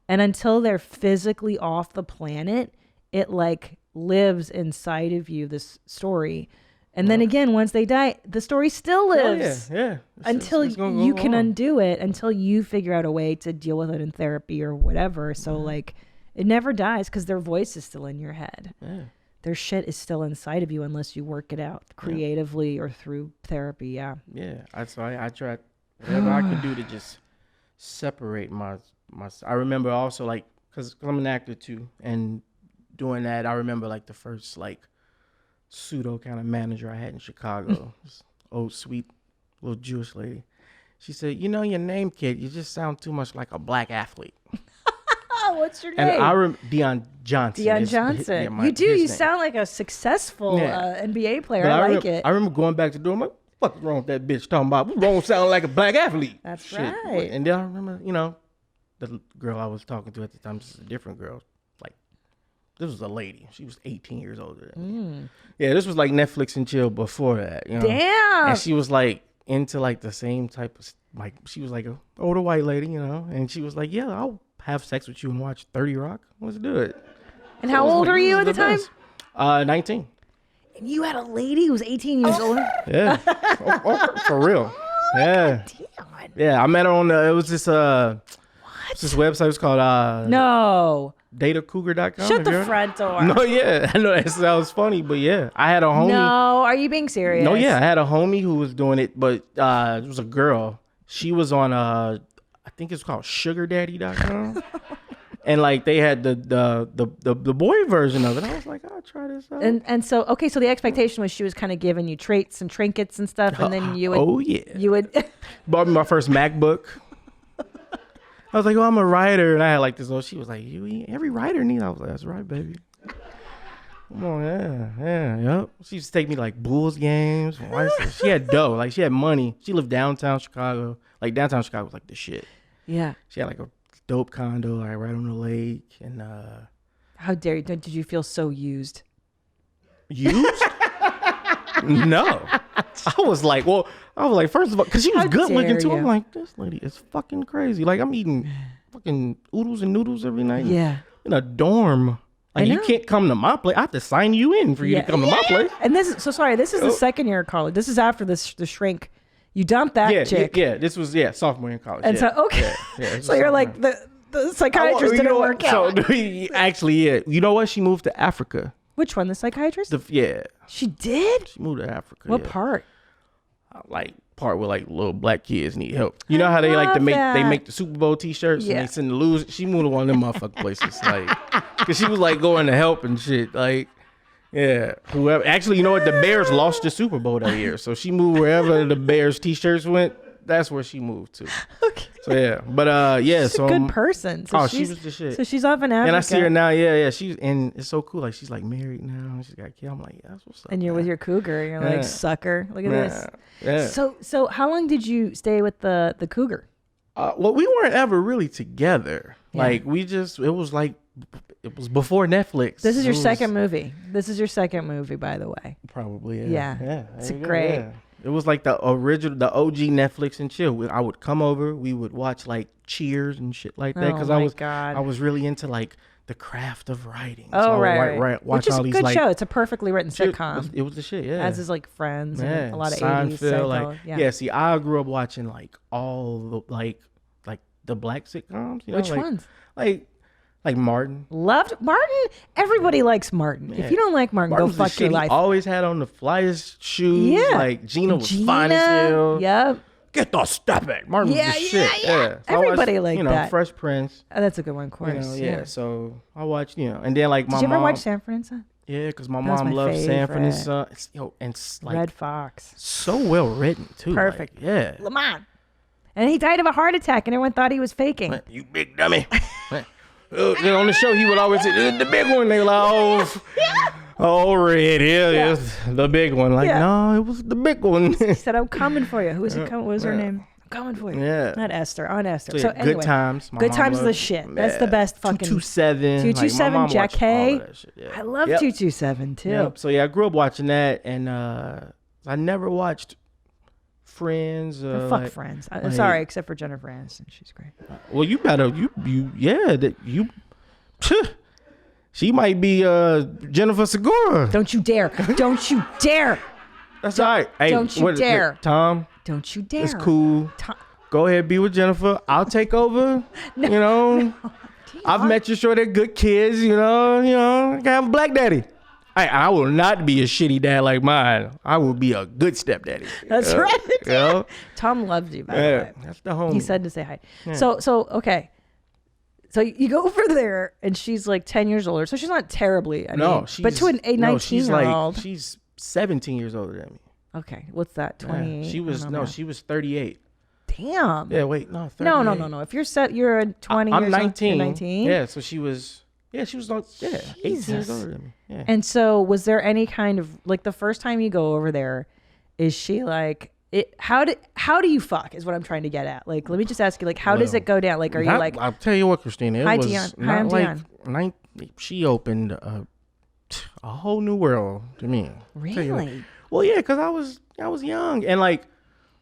And until they're physically off the planet, it like lives inside of you, this story. And then again, once they die, the story still lives.
Yeah.
Until you can undo it, until you figure out a way to deal with it in therapy or whatever. So like it never dies because their voice is still in your head. Yeah. Their shit is still inside of you unless you work it out creatively or through therapy. Yeah.
Yeah. I tried whatever I could do to just separate my I remember also like, cause I'm an actor too. And doing that, I remember like the first like pseudo kind of manager I had in Chicago, this old sweet little Jewish lady. She said, your name, kid, you just sound too much like a black athlete.
What's your name?
And Dion Johnson.
Dion Johnson. You do. You sound like a successful NBA player. I like it.
I remember going back to the door. I'm like, what's wrong with that bitch talking about? What's wrong with sounding like a black athlete?
That's right.
And then I remember, the girl I was talking to at the time, this is a different girl. Like, this was a lady. She was 18 years older than me. Yeah, this was like Netflix and chill before that.
Damn.
And she was like into like the same type of, like, she was like an older white lady, and she was like, yeah, I'll have sex with you and watch 30 Rock. Let's do it.
And how old were you at the time?
19.
And you had a lady who was 18 years old?
Yeah. For real. Yeah.
Damn.
Yeah, I met her on it was this this website was called
No.
datacougar.com.
Shut the front door.
No, yeah. I know that sounds funny, but yeah. I had a homie.
No, are you being serious?
No, yeah. I had a homie who was doing it, but it was a girl. She was on I think it's called sugardaddy.com. And like they had the boy version of it. I was like, I'll try this out.
And so so the expectation was she was kind of giving you traits and trinkets and stuff, and then you would you would
bought me my first MacBook. I was like, I'm a writer, and I had like this. She was like, every writer needs. I was like, that's right, baby. Come on, yep. She used to take me like Bulls games. She had dough, like she had money. She lived downtown Chicago. Like downtown Chicago was like the shit.
Yeah.
She had like a dope condo, like right on the lake. And
how dare you? Did you feel so used?
Used? No. I was like, first of all, because she was good looking too. I'm like, this lady is fucking crazy. Like I'm eating fucking oodles and noodles every night.
Yeah.
In a dorm. Like you can't come to my place. I have to sign you in for you to come to my place.
And this is the second year of college. This is after the shrink. You dumped that chick.
Yeah, this was sophomore year in college.
And so so you're like the psychiatrist didn't work out.
So actually, you know what? She moved to Africa.
Which one? The psychiatrist? She did?
She moved to Africa.
What part?
Like part where like little black kids need help. You know how they like to make the Super Bowl T-shirts and they send the losers. She moved to one of them motherfucking places, like, cause she was like going to help and shit. Like, yeah, whoever. Actually, you know what? The Bears lost the Super Bowl that year, so she moved wherever the Bears T-shirts went. That's where she moved to.
Okay.
So yeah, but
she's a good person. So
she was the shit.
So she's off in Africa.
And I see her now. Yeah. And it's so cool. Like she's like married now. She's got a kid. I'm like, yeah, that's what's up.
And you're with your cougar. You're like, sucker. Look at this.
Yeah.
So how long did you stay with the cougar?
Well, we weren't ever really together. Yeah. Like it was before Netflix.
This is your second movie. This is your second movie, by the way.
Probably.
Yeah. It's great.
Yeah. It was like the original, the OG Netflix and chill. I would come over, we would watch like Cheers and shit like that because I was really into like the craft of writing.
Oh, right.
Watch
which is
all
a
these,
good
like,
show. It's a perfectly written sitcom.
It was the shit, yeah.
As is like Friends and a lot of
Seinfeld,
80s.
Seinfeld. See, I grew up watching like all the like the black sitcoms. You know,
which ones?
Like Martin.
Loved Martin. Everybody likes Martin. Yeah. If you don't like Martin, go fuck your life.
He always had on the flyest shoes. Yeah. Like Gina was fine as hell.
Yep.
Get the step back. Martin was the shit. Yeah. So
everybody liked that.
Fresh Prince.
Oh, that's a good one, of course.
So I watched, and then like my mom.
Did you ever watch Sanford and Son?
Yeah, because my mom loved Sanford and Son. And like
Red Fox.
So well written too.
Perfect.
Like,
Lamont. And he died of a heart attack, and everyone thought he was faking.
You big dummy. On the show, he would always say, the big one. They were like, Red, it's the big one. Like, no, it was the big one.
He said, I'm coming for you. Who was he coming? What was her name? I'm coming for you.
Yeah.
Not Esther. Aunt Esther.
So
anyway.
Good Times.
Good Times is the shit. That's the best fucking.
227.
227, Jack Hay.
Yeah.
I love 227 too.
Yep. So I grew up watching that, and I never watched Friends.
Fuck Friends. I'm sorry, except for Jennifer Aniston. She's great.
Well, you better she might be Jennifer Segura.
Don't you dare! Don't you dare!
That's all right. Hey,
don't you dare,
Tom.
Don't you dare.
It's cool. Go ahead, be with Jennifer. I'll take over. No, I've met you. Sure, they're good kids. I can have a black daddy. I will not be a shitty dad like mine. I will be a good stepdaddy.
That's right. Tom loved you, by the way.
That's the homie.
He said to say hi. Yeah. So okay. So you go over there, and she's like 10 years older. So she's not terribly. But to a 19-year-old.
She's 17 years older than me.
Okay. What's that? 20?
Yeah. She was 38.
Damn.
Yeah, wait. No, 38.
No. If you're a 20
I'm
years
19.
You're 19?
Yeah, so she was... Yeah, she was like 18 years older than me. Yeah.
And so was there any kind of, like, the first time you go over there, is she like, how do you fuck is what I'm trying to get at. Like, let me just ask you, like, how does it go down? Like, are you like...
I'll tell you what, Christina.
Hi, Dion. Hi, I'm Dion.
She opened a whole new world to me.
Really?
Well, yeah, because I was young. And, like,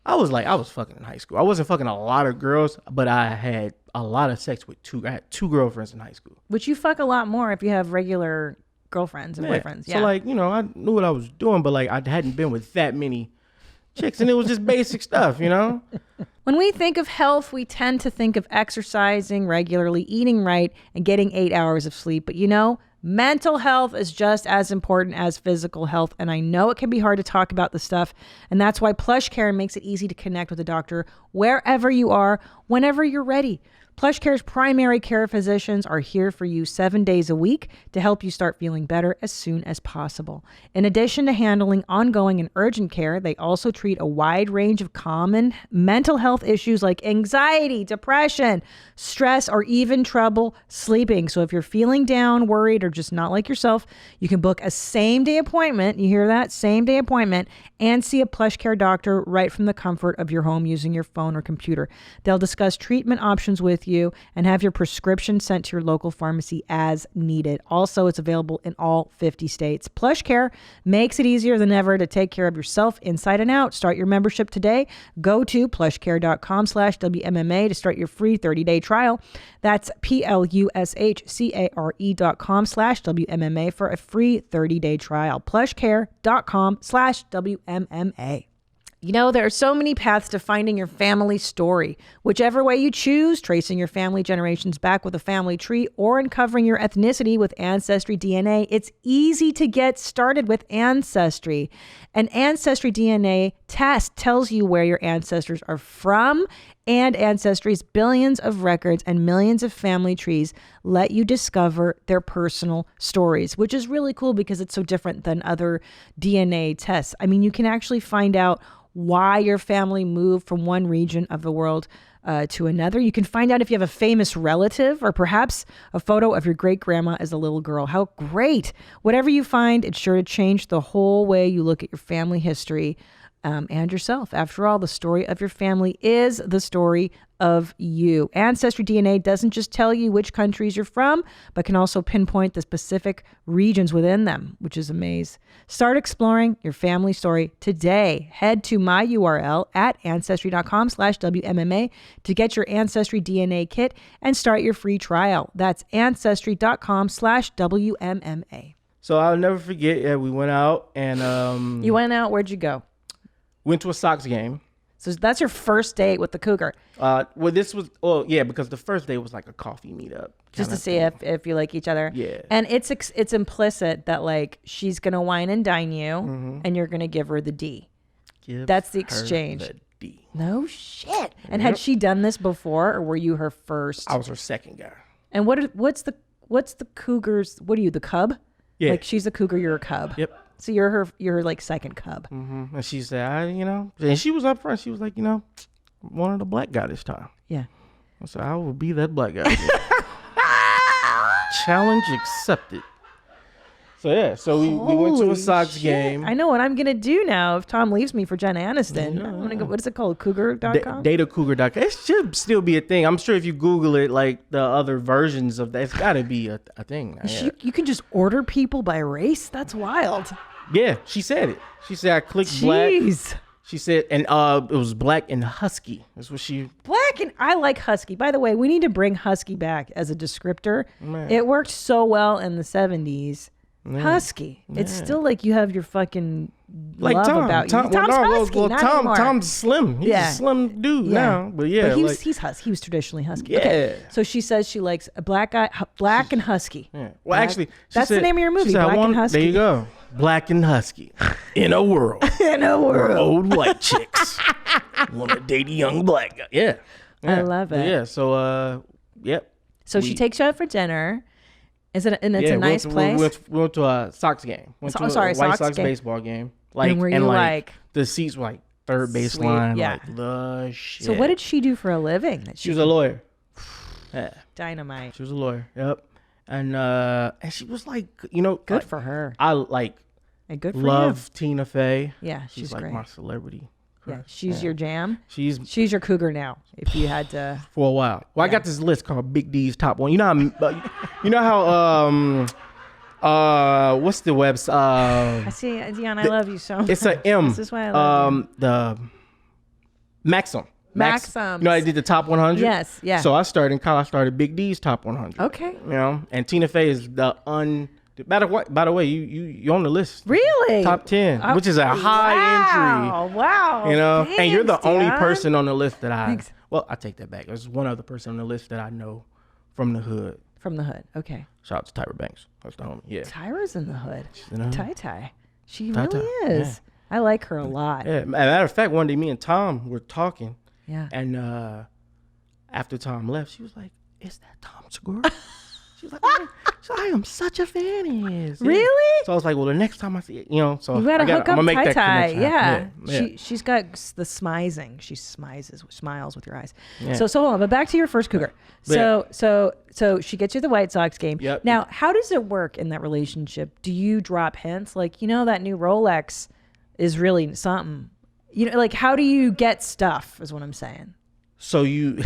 I was fucking in high school. I wasn't fucking a lot of girls, but I had a lot of sex with I had 2 girlfriends in high school.
Which you fuck a lot more if you have regular girlfriends and boyfriends. Yeah.
So like, I knew what I was doing, but like I hadn't been with that many chicks, and it was just basic stuff,
When we think of health, we tend to think of exercising regularly, eating right, and getting 8 hours of sleep. But mental health is just as important as physical health. And I know it can be hard to talk about this stuff. And that's why PlushCare makes it easy to connect with a doctor wherever you are, whenever you're ready. PlushCare's primary care physicians are here for you 7 days a week to help you start feeling better as soon as possible. In addition to handling ongoing and urgent care, they also treat a wide range of common mental health issues like anxiety, depression, stress, or even trouble sleeping. So if you're feeling down, worried, or just not like yourself, you can book a same-day appointment. You hear that? Same-day appointment, and see a PlushCare doctor right from the comfort of your home using your phone or computer. They'll discuss treatment options with you and have your prescription sent to your local pharmacy as needed. Also, it's available in all 50 states. PlushCare makes it easier than ever to take care of yourself inside and out. Start your membership today. Go to plushcare.com/WMMA to start your free 30-day trial. That's plushcare.com/WMMA for a free 30-day trial. plushcare.com/WMMA. You know, there are so many paths to finding your family story. Whichever way you choose, tracing your family generations back with a family tree or uncovering your ethnicity with Ancestry DNA, it's easy to get started with Ancestry. An Ancestry DNA test tells you where your ancestors are from, and Ancestry's billions of records and millions of family trees let you discover their personal stories, which is really cool because it's so different than other DNA tests. I mean, you can actually find out why your family moved from one region of the world to another. You can find out if you have a famous relative or perhaps a photo of your great grandma as a little girl. How great. Whatever you find, it's sure to change the whole way you look at your family history and yourself. After all, the story of your family is the story of you. Ancestry DNA doesn't just tell you which countries you're from, but can also pinpoint the specific regions within them, which is amazing. Start exploring your family story today. Head to my URL at ancestry.com/WMMA to get your Ancestry DNA kit and start your free trial. That's ancestry.com/WMMA.
So I'll never forget, we went out and...
You went out, where'd you go?
Went to a Sox game.
So that's your first date with the cougar.
Well, this was, because the first day was like a coffee meetup.
Just to see if you like each other.
Yeah.
And it's implicit that like she's going to wine and dine you and you're going to give her the D. That's the exchange.
The D.
No shit. And had she done this before or were you her first?
I was her second guy.
And what's the cougar's, what are you, the cub?
Yeah.
Like she's a cougar, you're a cub.
Yep.
So you're her like second cub.
Mm-hmm. And she said, and she was up front. She was like, wanted a black guy this time.
Yeah.
I said, I will be that black guy. Challenge accepted. So we went to a Sox game.
I know what I'm going to do now if Tom leaves me for Jen Aniston. I'm going to go, what is it called? Cougar.com?
Datacougar.com. It should still be a thing. I'm sure if you Google it, like the other versions of that, it's got to be a thing.
You can just order people by race? That's wild.
Yeah, she said it. She said, I clicked
Jeez.
black. She said, and it was black and husky. That's what she...
Black and... I like husky. By the way, we need to bring husky back as a descriptor. Man. It worked so well in the 70s. Man. Husky. Man. It's still like you have your fucking
like
love
Tom,
about you.
Tom's husky, not anymore. Tom's slim. He's a slim dude now. But yeah.
But he's husky. He was traditionally husky.
Yeah.
Okay. So she says she likes a black guy, black and husky.
Yeah. Well, actually,
that's the name of your movie, Black and Husky.
There you go. Black and husky. In a world. Where old white chicks want to date a young black guy. Yeah.
I love it.
Yeah. So, yep.
So she takes you out for dinner. Is it? And it's a nice place.
We went to a Sox game. Went to a White Sox baseball game. Like,
and were you like
the seats were like third baseline.
Yeah.
Like the shit.
So what did she do for a living?
She was a lawyer. Yeah.
Dynamite.
She was a lawyer. Yep. And she was like,
good for her.
I like.
And good for
love
you.
Tina Fey.
Yeah, she's
like
great.
my celebrity.
Yeah, she's your jam.
She's
your cougar now. If you had to
for a while. Well, I got this list called Big D's Top 1. You know how what's the website?
I see, Dion. I love you so much.
It's an M.
This is why I love you.
The Maxim.
Maxim.
I did the top 100.
Yes. Yeah.
So I started in college. I started Big D's Top 100.
Okay.
And Tina Fey is the By the way, you on the list.
Really?
Top 10, which is a high entry.
Wow.
Thanks, and you're the only person on the list that I take that back. There's one other person on the list that I know from the hood.
From the hood. Okay.
Shout out to Tyra Banks. That's the homie. Yeah.
Tyra's in the hood.
She's in the hood.
Ty. She really is. Yeah. I like her a lot.
Yeah. Matter of fact, one day me and Tom were talking.
Yeah.
And after Tom left, she was like, "Is that Tom Segura?" She was like, I am such a fan of his. Yeah.
Really?
So I was like, well, the next time I see it, so
you gotta hook up
I'm gonna make that
Ty.
connection.
Yeah. She's got the smizing. She smiles with your eyes.
Yeah.
So hold on, but back to your first cougar. So she gets you the White Sox game.
Yep.
Now, how does it work in that relationship? Do you drop hints like, that new Rolex is really something? Like how do you get stuff? Is what I'm saying.
So you.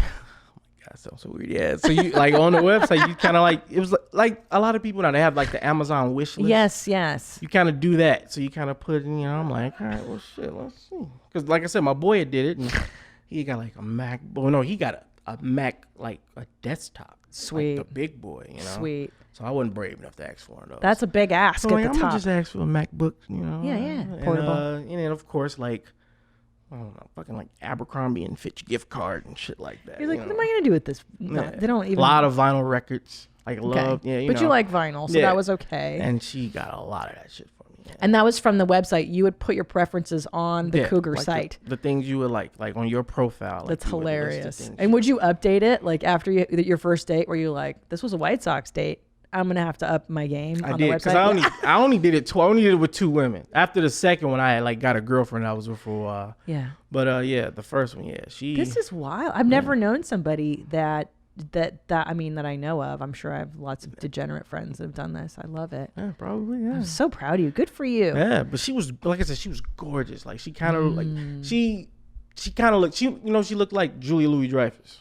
That sounds so weird. Yeah. So you like on the website, you kind of like, it was like a lot of people now, they have like the Amazon wish list.
Yes.
You kind of do that. So you kind of put, I'm like, all right, well, shit, let's see. Because like I said, my boy did it and he got like a Mac. Well, no, he got a Mac, like a desktop.
Sweet.
Like the big boy,
Sweet.
So I wasn't brave enough to ask for one of those.
That's a big ask
so
at
like,
the
I'm
top.
going to just ask for a MacBook,
Yeah. Portable.
And then, of course, like, I don't know, fucking like Abercrombie and Fitch gift card and shit like that.
You're like, what am I gonna do with this? No,
Yeah.
they don't even.
A lot of vinyl records, like love, yeah.
But you like vinyl, so that was okay.
And she got a lot of that shit for me. Yeah.
And that was from the website. You would put your preferences on the Cougar
like
site.
The things you would like on your profile.
That's
like you would list the
hilarious.
things
And would you update it like after your first date? Were you like, this was a White Sox date? I'm gonna have to up my game
I
on
did
the
because
website.
I only did it with 2 women. After the second one, I had like got a girlfriend I was with for a while.
Yeah.
But the first one, she.
This is wild. I've never known somebody that I know of. I'm sure I have lots of degenerate friends that have done this. I love it.
Yeah, probably. Yeah.
I'm so proud of you. Good for you.
Yeah, but she was, like I said, she was gorgeous. Like she kind of like she kind of looked. She looked like Julia Louis-Dreyfus.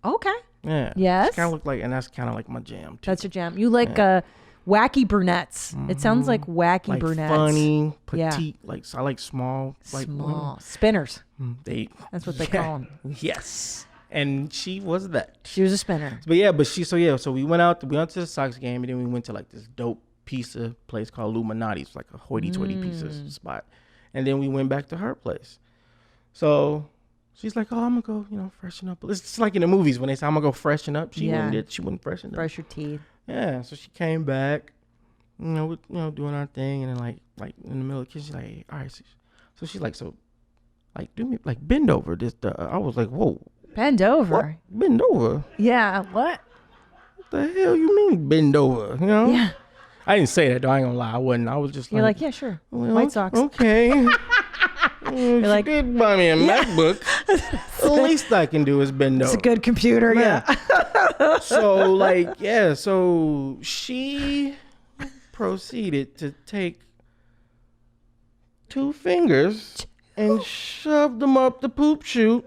Okay.
Yeah.
Yes.
She kind of looked like, and that's kind of like my jam too.
That's your jam. You like wacky brunettes. It sounds like wacky
like
brunettes.
funny, petite. Like I like small, like
Small spinners.
That's
what they call them.
Yes, and she was that.
She was a spinner.
But yeah, so we went out to the Sox game, and then we went to like this dope pizza place called Illuminati. It's like a hoity-toity pizza spot, and then we went back to her place. So she's like, "Oh, I'm gonna go, freshen up." It's just like in the movies when they say, "I'm gonna go freshen up." She wouldn't freshen up.
Brush your teeth.
Yeah, so she came back, doing our thing, and then like in the middle of the kitchen, she's like, hey, all right. So she's like, do me like bend over. I was like, whoa,
Bend over.
what? Bend over?
Yeah. What?
What the hell you mean bend over?
Yeah.
I didn't say that though. I ain't gonna lie. I wasn't. I was just
You're like, yeah, sure.
well,
White Sox.
Okay.
You're like,
she did buy me a MacBook. The least I can do is bend over.
it's a good computer. Yeah.
So so she proceeded to take 2 fingers and shoved them up the poop chute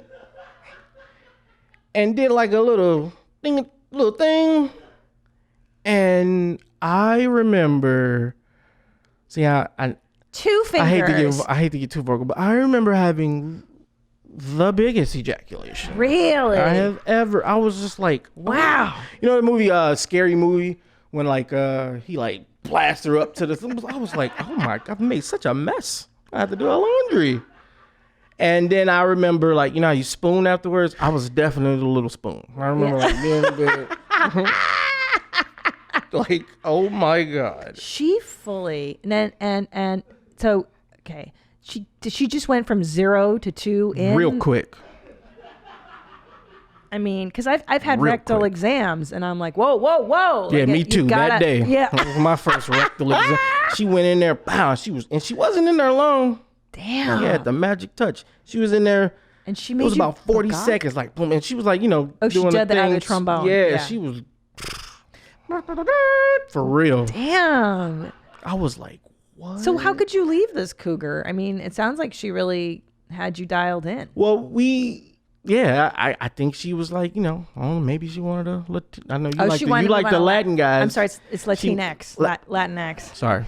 and did like a little thing. And I remember, I
2 fingers.
I hate to get too vocal, but I remember having the biggest ejaculation
Really?
I have ever. I was just like,
Wow.
You know the movie, Scary Movie, when like he like blasts her up to the. I was like, oh my God, I've made such a mess. I had to do her laundry. And then I remember like, how you spoon afterwards. I was definitely the little spoon. I remember like being in bed. Like, oh my God.
She fully and so okay. She just went from 0 to 2 in
Real quick.
I mean, because I've had
Real
rectal
quick.
exams, and I'm like, whoa.
Yeah,
Like,
me
you
too.
gotta-
That day.
Yeah.
That was my first rectal exam. She went in there, pow. She wasn't in there long.
Damn.
She had the magic touch. She was in there.
And she
It
made
was
you
about 40
hook up?
seconds, like boom, and she was like,
she
doing
did that out of the
thing.
trombone.
Yeah,
Yeah.
she was for real.
Damn.
I was like, what?
So how could you leave this cougar? I mean, it sounds like she really had you dialed in.
Well, I think she was like, maybe she wanted to. I know you
She wanted
you like the Latin guys.
I'm sorry, it's Latinx. Latinx.
Sorry.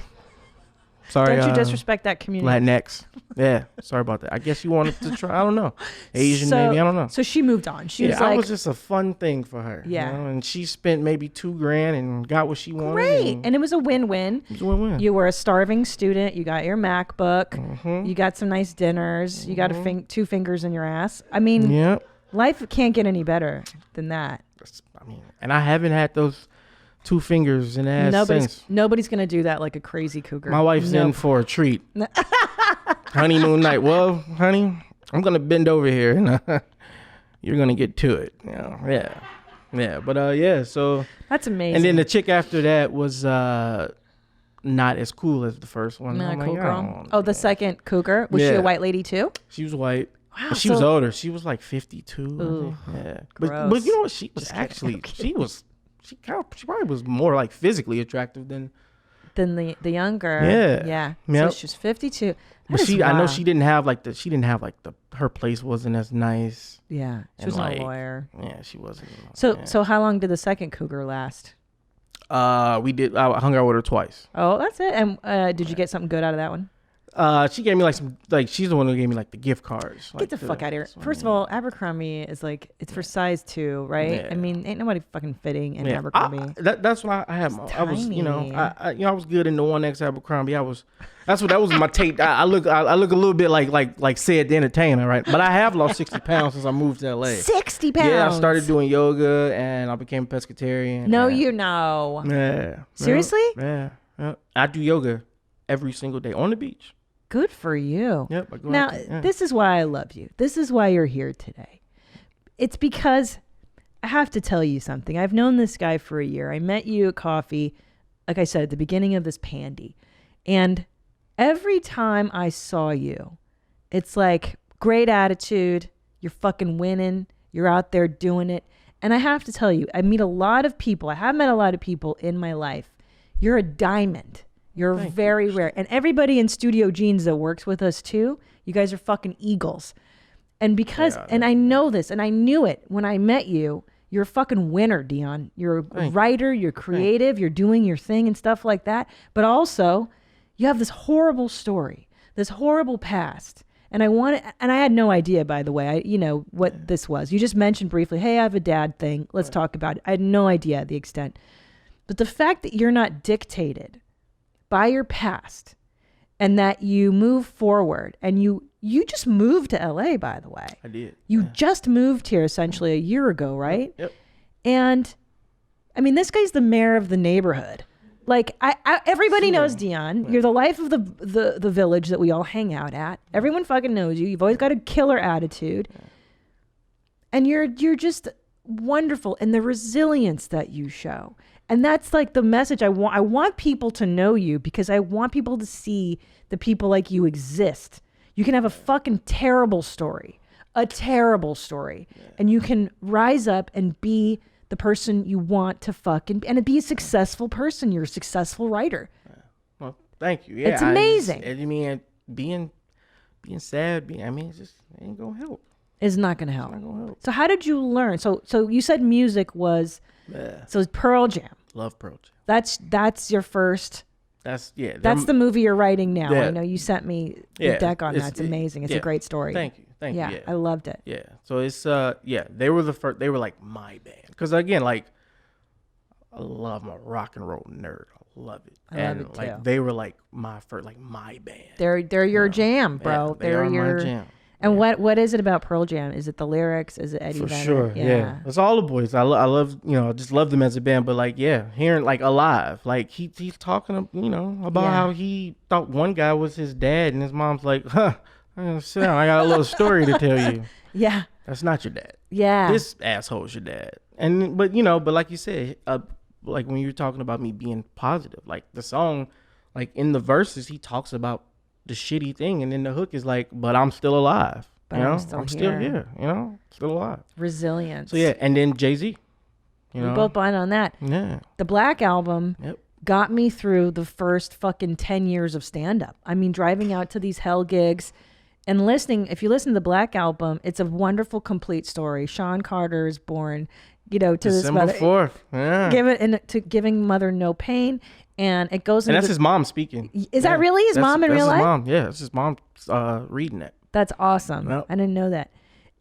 Don't you disrespect that community?
Latinx. Yeah, sorry about that. I guess you wanted to try. I don't know. Asian, maybe. I don't know.
So she moved on. She was
I
like,
was just a fun thing for her.
Yeah.
And she spent maybe $2,000 and got what she wanted.
great. And it was a win-win.
It was a win-win.
You were a starving student. You got your MacBook. You got some nice dinners. You got 2 fingers in your ass. I mean,
Yeah.
life can't get any better than that.
And I haven't had those 2 fingers in the ass since.
Nobody's gonna do that like a crazy cougar.
My wife's in for a treat. Honeymoon night. Well, honey, I'm gonna bend over here and you're gonna get to it. You know? Yeah. But yeah. So
That's amazing.
and then the chick after that was not as cool as the first one.
Not
I'm
a cool
like,
girl.
oh,
The second cougar. Was she
Yeah.
a white lady too?
She was white.
Wow,
But she was
so-
older. She was like 52.
Ooh,
Yeah.
gross.
But you know what? She was
Just kidding.
actually
I'm kidding.
she probably was more like physically attractive than.
Than the younger.
Yeah.
So
Yep.
she was 52.
But
That is
I know
wild.
she didn't have like her place wasn't as nice.
Yeah. She
and,
was
like,
not a lawyer.
Yeah, she wasn't.
So
yeah.
so how long did the second cougar last?
I hung out with her twice.
Oh, that's it. And did you get something good out of that one?
She gave me she's the one who gave me like the gift cards.
Get the fuck out of here. First of all, Abercrombie is like, it's for size 2, right?
Yeah.
I mean, ain't nobody fucking fitting in
Yeah,
Abercrombie.
that's why I had I was
tiny.
I was good in the 1X Abercrombie. that was my tape. I look a little bit like Sid the Entertainer, right? But I have lost 60 pounds since I moved to LA.
60 pounds.
Yeah, I started doing yoga and I became a pescatarian.
No,
and,
you know.
Yeah.
Seriously?
Yeah. I do yoga every single day on the beach.
Good for you.
Yep. I go
Now,
out there, yeah.
this is why I love you. This is why you're here today. It's because I have to tell you something. I've known this guy for a year. I met you at coffee, like I said, at the beginning of this pandy. And every time I saw you, it's like great attitude. You're fucking winning. You're out there doing it. And I have to tell you, I meet a lot of people. I have met a lot of people in my life. You're a diamond. You're very rare. And everybody in Studio Jeans that works with us too, you guys are fucking eagles. And because, and I know this, and I knew it when I met you, you're a fucking winner, Dion. You're a writer, you're creative, you're doing your thing and stuff like that. But also, you have this horrible story, this horrible past. And I had no idea, by the way, what this was. You just mentioned briefly, hey, I have a dad thing. Let's talk about it. I had no idea the extent. But the fact that you're not dictated by your past and that you move forward, and you just moved to LA, by the way.
I did.
You just moved here essentially a year ago, right?
Yep.
And I mean, this guy's the mayor of the neighborhood. Like everybody knows Dion. You're the life of the village that we all hang out at. Everyone fucking knows you. You've always got a killer attitude. And you're just wonderful, and the resilience that you show. And that's like the message I want. I want people to know you because I want people to see the people like you exist. You can have a fucking terrible story, and you can rise up and be the person you want to fucking and be a successful person. You're a successful writer.
Well, thank you. Yeah,
It's amazing.
I mean, being sad, it just ain't gonna help.
It's not going to help.
Not gonna help.
So how did you learn? So you said music was so it's Pearl Jam.
Love Pearl Jam.
That's your first.
That's
That's the movie you're writing now.
Yeah.
I know you sent me the
Yeah,
deck on
it's-
that. It's amazing. It's a great story.
Thank you.
Yeah,
Yeah.
I loved it.
Yeah. So it's they were the first. They were like my band because again, like I love my rock and roll nerd. I love it.
I love it too.
They were like my first, like my band.
They're your jam, bro.
Yeah, they
They're
are
your
my jam.
And what is it about Pearl Jam? Is it the lyrics? Is it Eddie
For
Vedder?
sure, yeah. It's all the boys. I love, I just love them as a band. But like, yeah, hearing like Alive, like he's talking, about how he thought one guy was his dad, and his mom's like, huh, sit down, I got a little story to tell you.
Yeah.
That's not your dad.
Yeah.
This asshole's your dad. And but like you said, like when you were talking about me being positive, like the song, like in the verses, he talks about the shitty thing, and then the hook is like, but I'm still alive.
But I'm still
here, still alive.
Resilience.
So yeah, and then Jay-Z.
We both blind on that.
Yeah.
The Black Album
Yep.
got me through the first fucking 10 years of stand-up. I mean, driving out to these hell gigs and listening. If you listen to the Black Album, it's a wonderful, complete story. Sean Carter is born, to
December
this
4th. Yeah.
giving mother no pain. And it goes
And
into
that's his mom speaking.
Is that really his mom in real life?
That's his mom. Yeah, it's his mom reading it.
That's awesome.
Yep.
I didn't know that.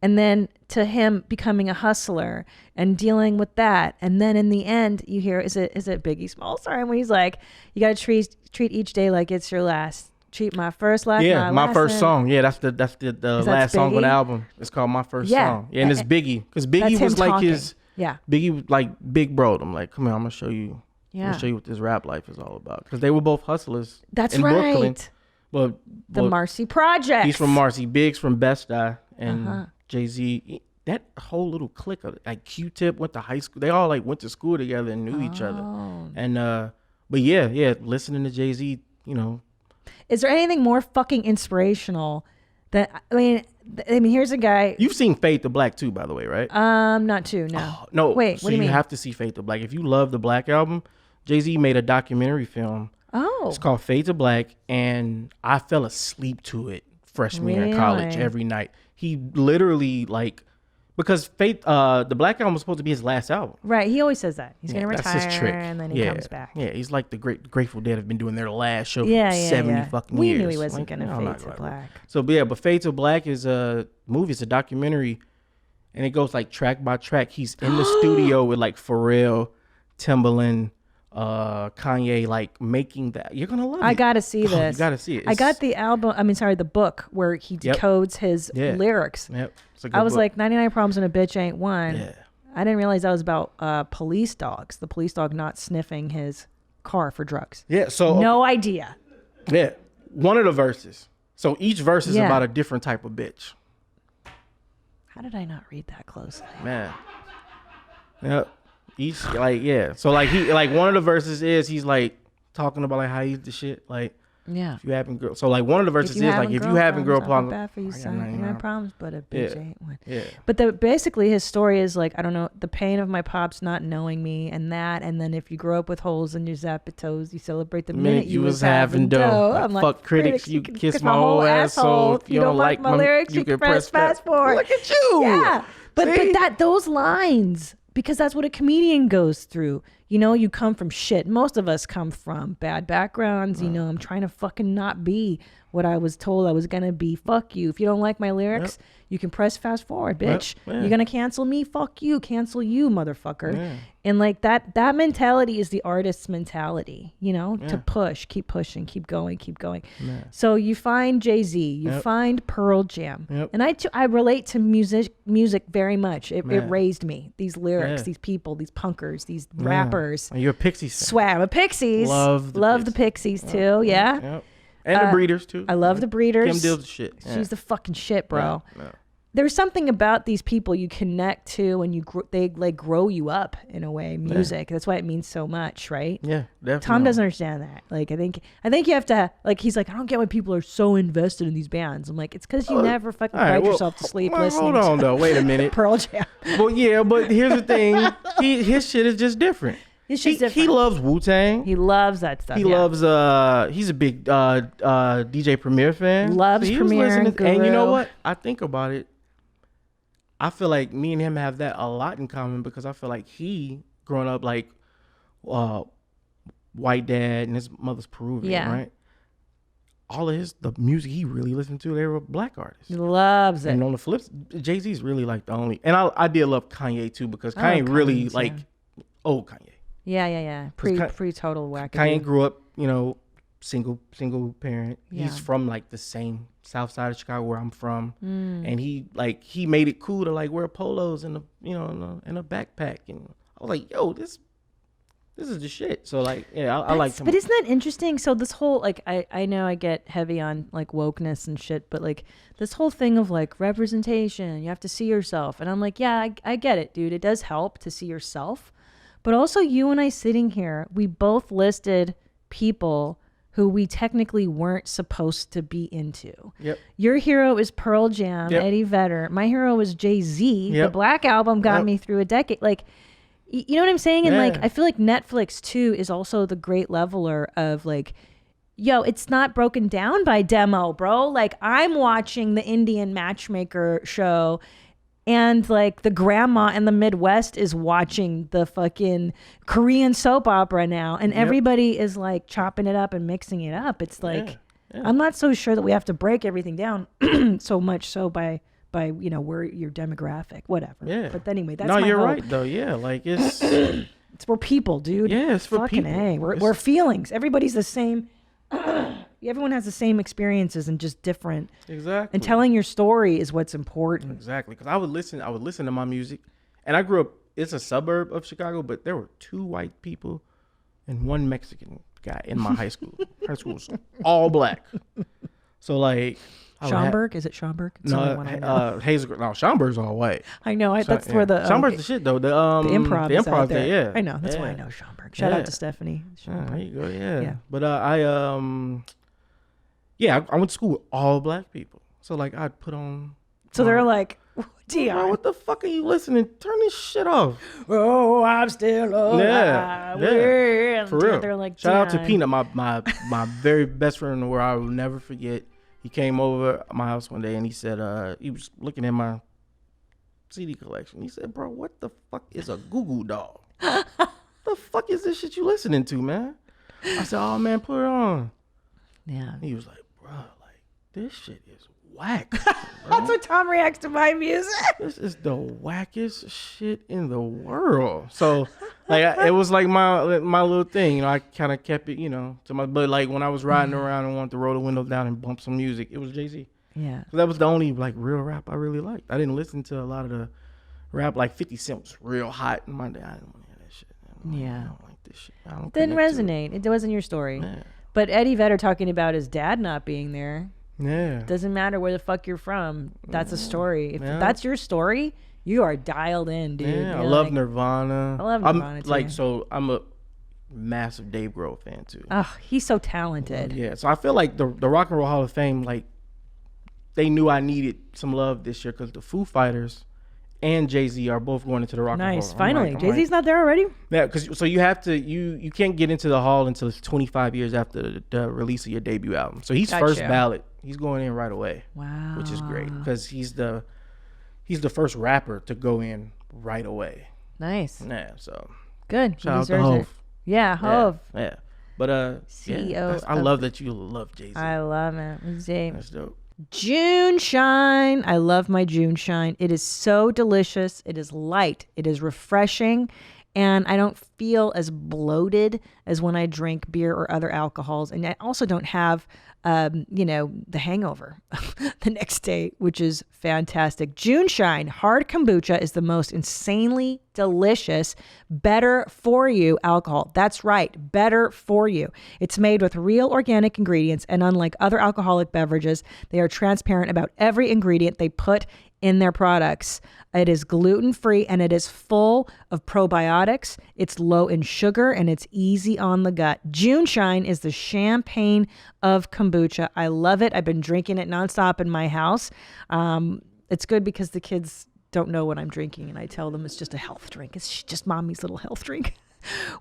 And then to him becoming a hustler and dealing with that. And then in the end, you hear, is it Biggie Smalls? Sorry, when he's like, you got to treat each day like it's your last. Treat my first life.
Yeah, my first
last
song. Yeah, that's the last song on the
Biggie?
album. It's called My First
Yeah.
Song. Yeah, and it's Biggie. Because
That's
Biggie
him
was like
talking.
Biggie was like big bro. I'm like, come here, I'm going to show you. I'm
Yeah.
going to show you what this rap life is all about. Because they were both hustlers.
That's
in
right.
Brooklyn. But
The Marcy Project.
he's from Marcy. Big's from Best Eye. And Jay-Z, that whole little clique of like Q-Tip went to high school. They all like went to school together and knew each other. And but yeah, listening to Jay-Z, you know.
Is there anything more fucking inspirational than I mean here's a guy.
You've seen Fade to Black too, by the way, right?
Not too, no.
Oh, no.
Wait,
so
what do you mean?
You have to see Fade to Black. If you love the Black album, Jay-Z made a documentary film.
Oh.
It's called Fade to Black, and I fell asleep to it freshman year in college every night. He literally like because the Black Album was supposed to be his last album.
Right. He always says that. He's going to retire
his trick.
and then he comes back.
Yeah, he's like the Grateful Dead have been doing their last show for 70 fucking years.
We knew he wasn't going to fade to black.
So, but Fade to Black is a movie. It's a documentary, and it goes like track by track. He's in the studio with like Pharrell, Timbaland, Kanye, like making that. You're gonna love it.
I gotta see this.
You gotta see it.
I got the the book where he decodes his lyrics.
Yep.
I was like, 99 Problems and a Bitch Ain't One.
Yeah.
I didn't realize that was about police dogs. The police dog not sniffing his car for drugs.
Yeah. So
no idea.
Yeah. One of the verses. So each verse is about a different type of bitch.
How did I not read that closely?
Man. Yep. Each So like one of the verses is he's like talking about like how he's the shit. Like if you having girl. So like one of the verses is like if you having girl problems.
Bad for you, son. 99 problems, but a bitch ain't one.
Yeah.
But basically his story is like, I don't know, the pain of my pops not knowing me and that, and then if you grow up with holes in your zappatoes, you celebrate the minute you was having dough.
Like,
I'm like,
fuck critics, you can kiss my whole asshole. If you don't like my lyrics, you can press fast forward. Look at you.
Yeah. But those lines, because that's what a comedian goes through. You know, you come from shit. Most of us come from bad backgrounds. You know, I'm trying to fucking not be what I was told I was going to be. Fuck you. If you don't like my lyrics, you can press fast forward, bitch. You're going to cancel me? Fuck you. Cancel you, motherfucker. Yeah. And like that mentality is the artist's mentality, you know, to push, keep pushing, keep going, keep going. Yeah. So you find Jay-Z, you find Pearl Jam. Yep. And I relate to music very much. It raised me. These lyrics, these people, these punkers, these rappers.
You're a Pixies fan.
Swag. I'm a Pixies. Love the Pixies too. Yeah.
Yep. And the Breeders too.
I love the Breeders.
Kim Deal's the shit.
She's the fucking shit, bro. Yeah. There's something about these people you connect to, and they like grow you up in a way. Music. That's why it means so much, right?
Yeah, definitely.
Tom doesn't understand that. Like, I think you have to like. He's like, I don't get why people are so invested in these bands. I'm like, it's because you never fucking cried yourself to sleep listening.
Hold on, though. Wait a minute.
Pearl Jam.
Well, yeah, but here's the thing. His shit is just different. He loves Wu-Tang.
He loves that stuff.
He loves he's a big DJ Premier fan.
Loves Premier and
you know what? I think about it. I feel like me and him have that a lot in common because I feel like he growing up like white dad and his mother's Peruvian, right? All of the music he really listened to, they were black artists.
He loves it.
And on the flip, Jay-Z's really like the only, and I did love Kanye too because Kanye really like old Kanye.
Yeah. Pre total whack.
Kanye grew up, you know, single parent. Yeah. He's from like the same south side of Chicago where I'm from, and he made it cool to like wear polos in a backpack, and I was like, yo, this is the shit. So like, yeah, I like him.
But isn't that interesting? So this whole like, I know I get heavy on like wokeness and shit, but like this whole thing of like representation, you have to see yourself, and I'm like, yeah, I get it, dude. It does help to see yourself. But also you and I sitting here, we both listed people who we technically weren't supposed to be into. Yep. Your hero is Pearl Jam, Eddie Vedder. My hero is Jay-Z. The Black Album got me through a decade. Like, you know what I'm saying? And like, I feel like Netflix too is also the great leveler of like, yo, it's not broken down by demo, bro. Like I'm watching the Indian Matchmaker show, and like the grandma in the Midwest is watching the fucking Korean soap opera now, and everybody is like chopping it up and mixing it up. It's like, I'm not so sure that we have to break everything down so much so by you know, where your demographic, whatever. Yeah. But anyway, that's
you're right though. Yeah, like it's
it's for people, dude.
Yeah, it's for
fucking
people.
We're feelings. Everybody's the same. Everyone has the same experiences and just different.
Exactly.
And telling your story is what's important.
Exactly. Because I would listen to my music, and I grew up. It's a suburb of Chicago, but there were 2 white people and 1 Mexican guy in my high school. High school was all black. So like,
Schomburg? Is it Schomburg? It's the only one I know.
Hazel. No, Schomburg's all white.
I know. That's where the
Schomburg's the shit though. The
improv.
The improv
there.
Yeah.
I know. That's why I know Schomburg. Shout out to Stephanie.
There you go. Yeah. But I went to school with all black people. So like I'd put on.
So they're like, Dion,
bro, what the fuck are you listening? Turn this shit off.
Oh, I'm still alive.
Yeah. For real.
They're like,
shout out to Peanut, my very best friend in the world. I will never forget. He came over at my house one day and he said, he was looking at my CD collection. He said, bro, what the fuck is a Goo Goo Doll? The fuck is this shit you listening to, man? I said, oh man, put it on.
Yeah.
He was like, bro, like this shit is whack.
That's what Tom reacts to my music.
This is the wackest shit in the world. So, like, it was like my little thing. You know, I kind of kept it, you know, to my. But like when I was riding around and wanted to roll the window down and bump some music, it was Jay-Z.
Yeah.
So that was the only like real rap I really liked. I didn't listen to a lot of the rap. Like 50 Cent was real hot in my day. I didn't want to hear that shit. I don't like this shit. I don't.
Didn't resonate. It wasn't your story.
Yeah.
But Eddie Vedder talking about his dad not being there.
Yeah.
Doesn't matter where the fuck you're from. That's a story. If that's your story, you are dialed in, dude.
Yeah,
I
love Nirvana.
I love Nirvana too.
Like, so I'm a massive Dave Grohl fan too.
Oh, he's so talented.
Yeah, so I feel like the Rock and Roll Hall of Fame, like, they knew I needed some love this year because the Foo Fighters and Jay-Z are both going into the Rock and Roll.
Nice, finally. Jay-Z's not there already?
Yeah, because so you have to, you can't get into the hall until it's 25 years after the release of your debut album. So he's first ballot. He's going in right away.
Wow.
Which is great because he's the first rapper to go in right away.
Nice.
Yeah, so
good.
Shout out to Hov.
Yeah, Hov.
Yeah. But
CEO.
I love that you love Jay-Z.
I love it.
That's dope.
June Shine. I love my June Shine. It is so delicious. It is light. It is refreshing. And I don't feel as bloated as when I drink beer or other alcohols. And I also don't have, the hangover the next day, which is fantastic. June Shine Hard Kombucha is the most insanely delicious, better for you alcohol. That's right, better for you. It's made with real organic ingredients, and unlike other alcoholic beverages, they are transparent about every ingredient they put in their products. It is gluten-free and it is full of probiotics. It's low in sugar and it's easy on the gut. June Shine is the champagne of kombucha. I love it. I've been drinking it nonstop in my house. It's good because the kids don't know what I'm drinking and I tell them it's just a health drink. It's just mommy's little health drink.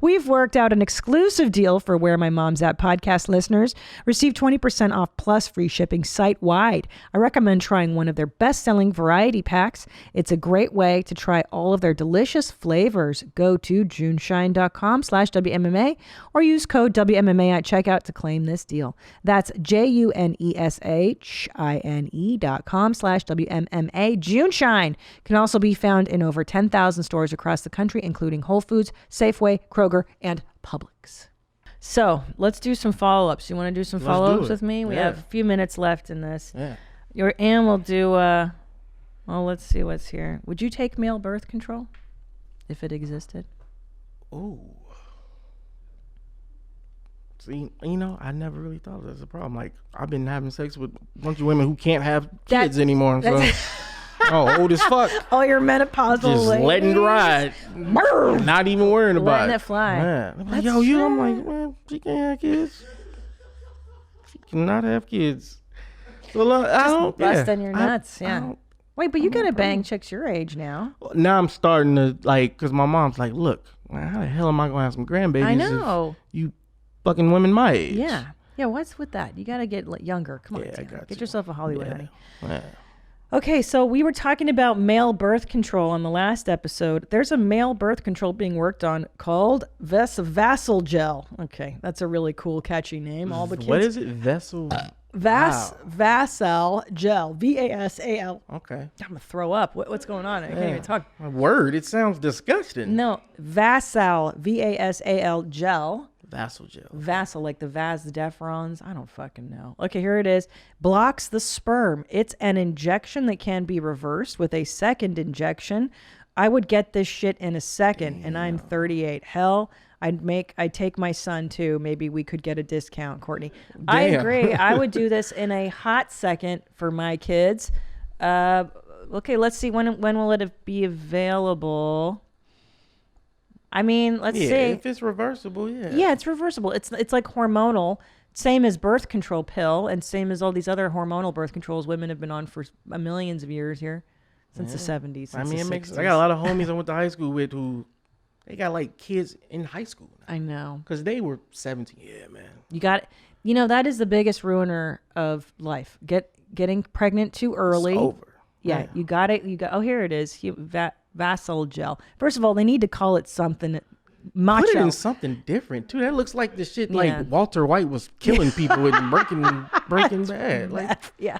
We've worked out an exclusive deal for Where My Mom's At podcast listeners. Receive 20% off plus free shipping site-wide. I recommend trying one of their best-selling variety packs. It's a great way to try all of their delicious flavors. Go to juneshine.com/WMMA or use code WMMA at checkout to claim this deal. That's JUNESHINE.com/WMMA. June Shine can also be found in over 10,000 stores across the country, including Whole Foods, Safeway, Kroger, and Publix. So let's do some follow-ups. You want to do some follow-ups with me? We have a few minutes left in this.
Yeah.
And we'll do, let's see what's here. Would you take male birth control if it existed?
Ooh. See, I never really thought of that as a problem. Like, I've been having sex with a bunch of women who can't have kids anymmer. So. Old as fuck.
All your menopausal
just
ladies.
letting it ride. Not even worrying about
letting it fly.
Yeah. Like, I'm like, man, she can't have kids. She cannot have kids. So I don't
busting your nuts. Wait, but you gotta bang chicks your age now.
Now I'm starting to because my mom's like, look, man, how the hell am I gonna have some grandbabies?
I know.
If you fucking women my age.
Yeah. Yeah. What's with that? You gotta get younger. Come on, get yourself a Hollywood honey.
Yeah.
Okay, so we were talking about male birth control on the last episode. There's a male birth control being worked on called Vassal Gel. Okay, that's a really cool, catchy name. All the kids.
What is it? Vassal
Gel. VASAL.
Okay.
I'm gonna throw up. What's going on? I can't even talk.
A word. It sounds disgusting.
No, Vassal. VASAL gel.
Vassal gel.
Vassal, like the Vas Deferons. I don't fucking know. Okay, here it is. Blocks the sperm. It's an injection that can be reversed with a second injection. I would get this shit in a second, and I'm 38. Hell, I'd take my son too. Maybe we could get a discount, Courtney. I agree. I would do this in a hot second for my kids. Okay, let's see. When will it be available? I mean, let's see.
If it's reversible,
Yeah, it's reversible. It's like hormonal. Same as birth control pill and same as all these other hormonal birth controls women have been on for millions of years here. Since the 70s.
I mean, it makes. I got a lot of homies I went to high school with who, they got like kids in high school now.
I know.
Because they were 17. Yeah, man.
That is the biggest ruiner of life. Getting pregnant too early.
It's over.
Yeah,
man.
you got it. Oh, here it is. Vassal gel. First of all, they need to call it something. Macho.
Put it in something different too. That looks like the shit like Walter White was killing people with Breaking Bad. Like,
yeah.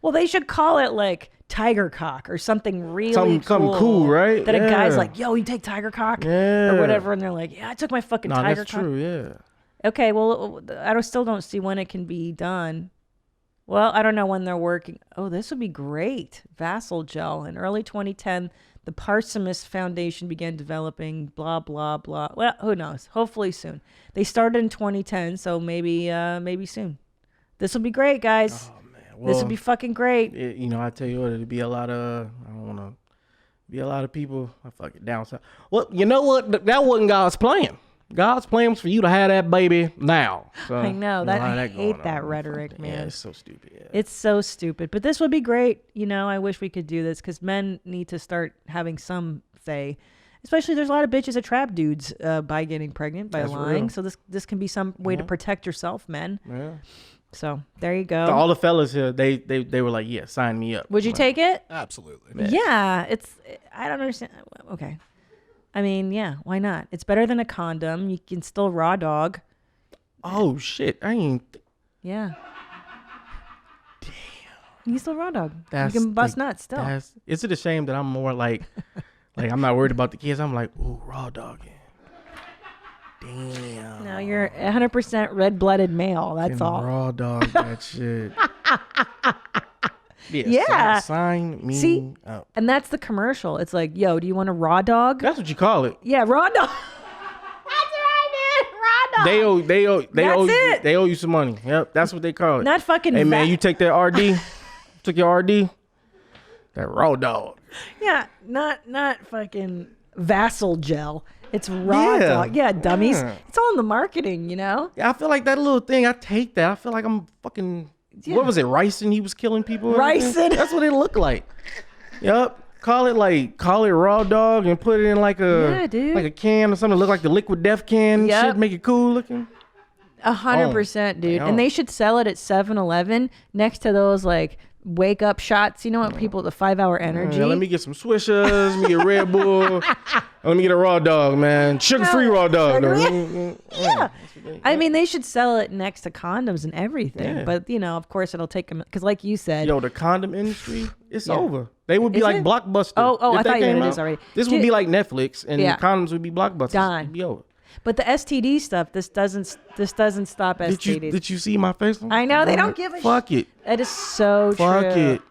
Well, they should call it like Tiger Cock or something really
something cool, right?
That a guy's like, yo, you take Tiger Cock or whatever, and they're like, yeah, I took my fucking Tiger Cock.
That's true, yeah.
Okay, well, I still don't see when it can be done. Well, I don't know when they're working. Oh, this would be great. Vassal gel. In early 2010, the Parsimus Foundation began developing blah, blah, blah. Well, who knows? Hopefully soon. They started in 2010, so maybe soon. This will be great, guys.
Oh, man. Well,
this will be fucking great.
I tell you what, it'd be a lot of, I don't want to be a lot of people. I fuck it down. Well, you know what? That wasn't God's plan. God's plan was for you to have that baby now. So,
I know that. I hate that rhetoric, man.
Yeah, it's so stupid. Yeah.
It's so stupid. But this would be great. I wish we could do this because men need to start having some say. Especially, there's a lot of bitches that trap dudes by getting pregnant by lying.
Real.
So this can be some way to protect yourself, men.
Yeah.
So there you go.
So all the fellas here, they were like, yeah, sign me up.
Would you take it?
Absolutely.
Yeah. I don't understand. Okay. I mean, yeah, why not? It's better than a condom. You can still raw dog.
Oh, shit. I ain't.
Yeah. Damn. You can still raw dog. You
That's
can bust nuts still.
Is it a shame that I'm more like I'm not worried about the kids? I'm like, ooh, raw dogging. Damn.
No, you're 100% red-blooded male. That's all.
Raw dog that shit.
Yeah.
Sign me up.
And that's the commercial. It's like, yo, do you want a raw dog?
That's what you call it.
Yeah, raw dog. That's what I did. Raw dog.
They owe you some money. Yep, that's what they call it.
Not fucking.
Hey man, you take that RD. Took your RD. That raw dog.
Yeah, not fucking Vassal gel. It's raw dog. Yeah, dummies. Yeah. It's all in the marketing,
Yeah, I feel like that little thing. I take that. I feel like I'm fucking. Yeah. What was it? Ricin? He was killing people.
Ricin.
That's what it looked like. Yep. Call it raw dog and put it in like a can or something. Look like the Liquid Death can. Yep. Shit, make it cool looking.
100%, dude. And they should sell it at 7-Eleven next to those like wake up shots. You know what people, the 5-hour energy.
Yeah, let me get some Swishers. Let me get Red Bull. Let me get a raw dog, man. Sugar-free raw dog.
Yeah. I mean, they should sell it next to condoms and everything. Yeah. But, of course, it'll take them. Because like you said.
Yo, the condom industry, it's over. They would be like Blockbuster.
Oh, I thought you knew this already.
This would be like Netflix, and the condoms would be Blockbuster.
Done.
It'd be over.
But the STD stuff, this doesn't stop STDs.
Did you see my face?
I know. They don't give a
Fuck it.
That is so true.
Fuck it.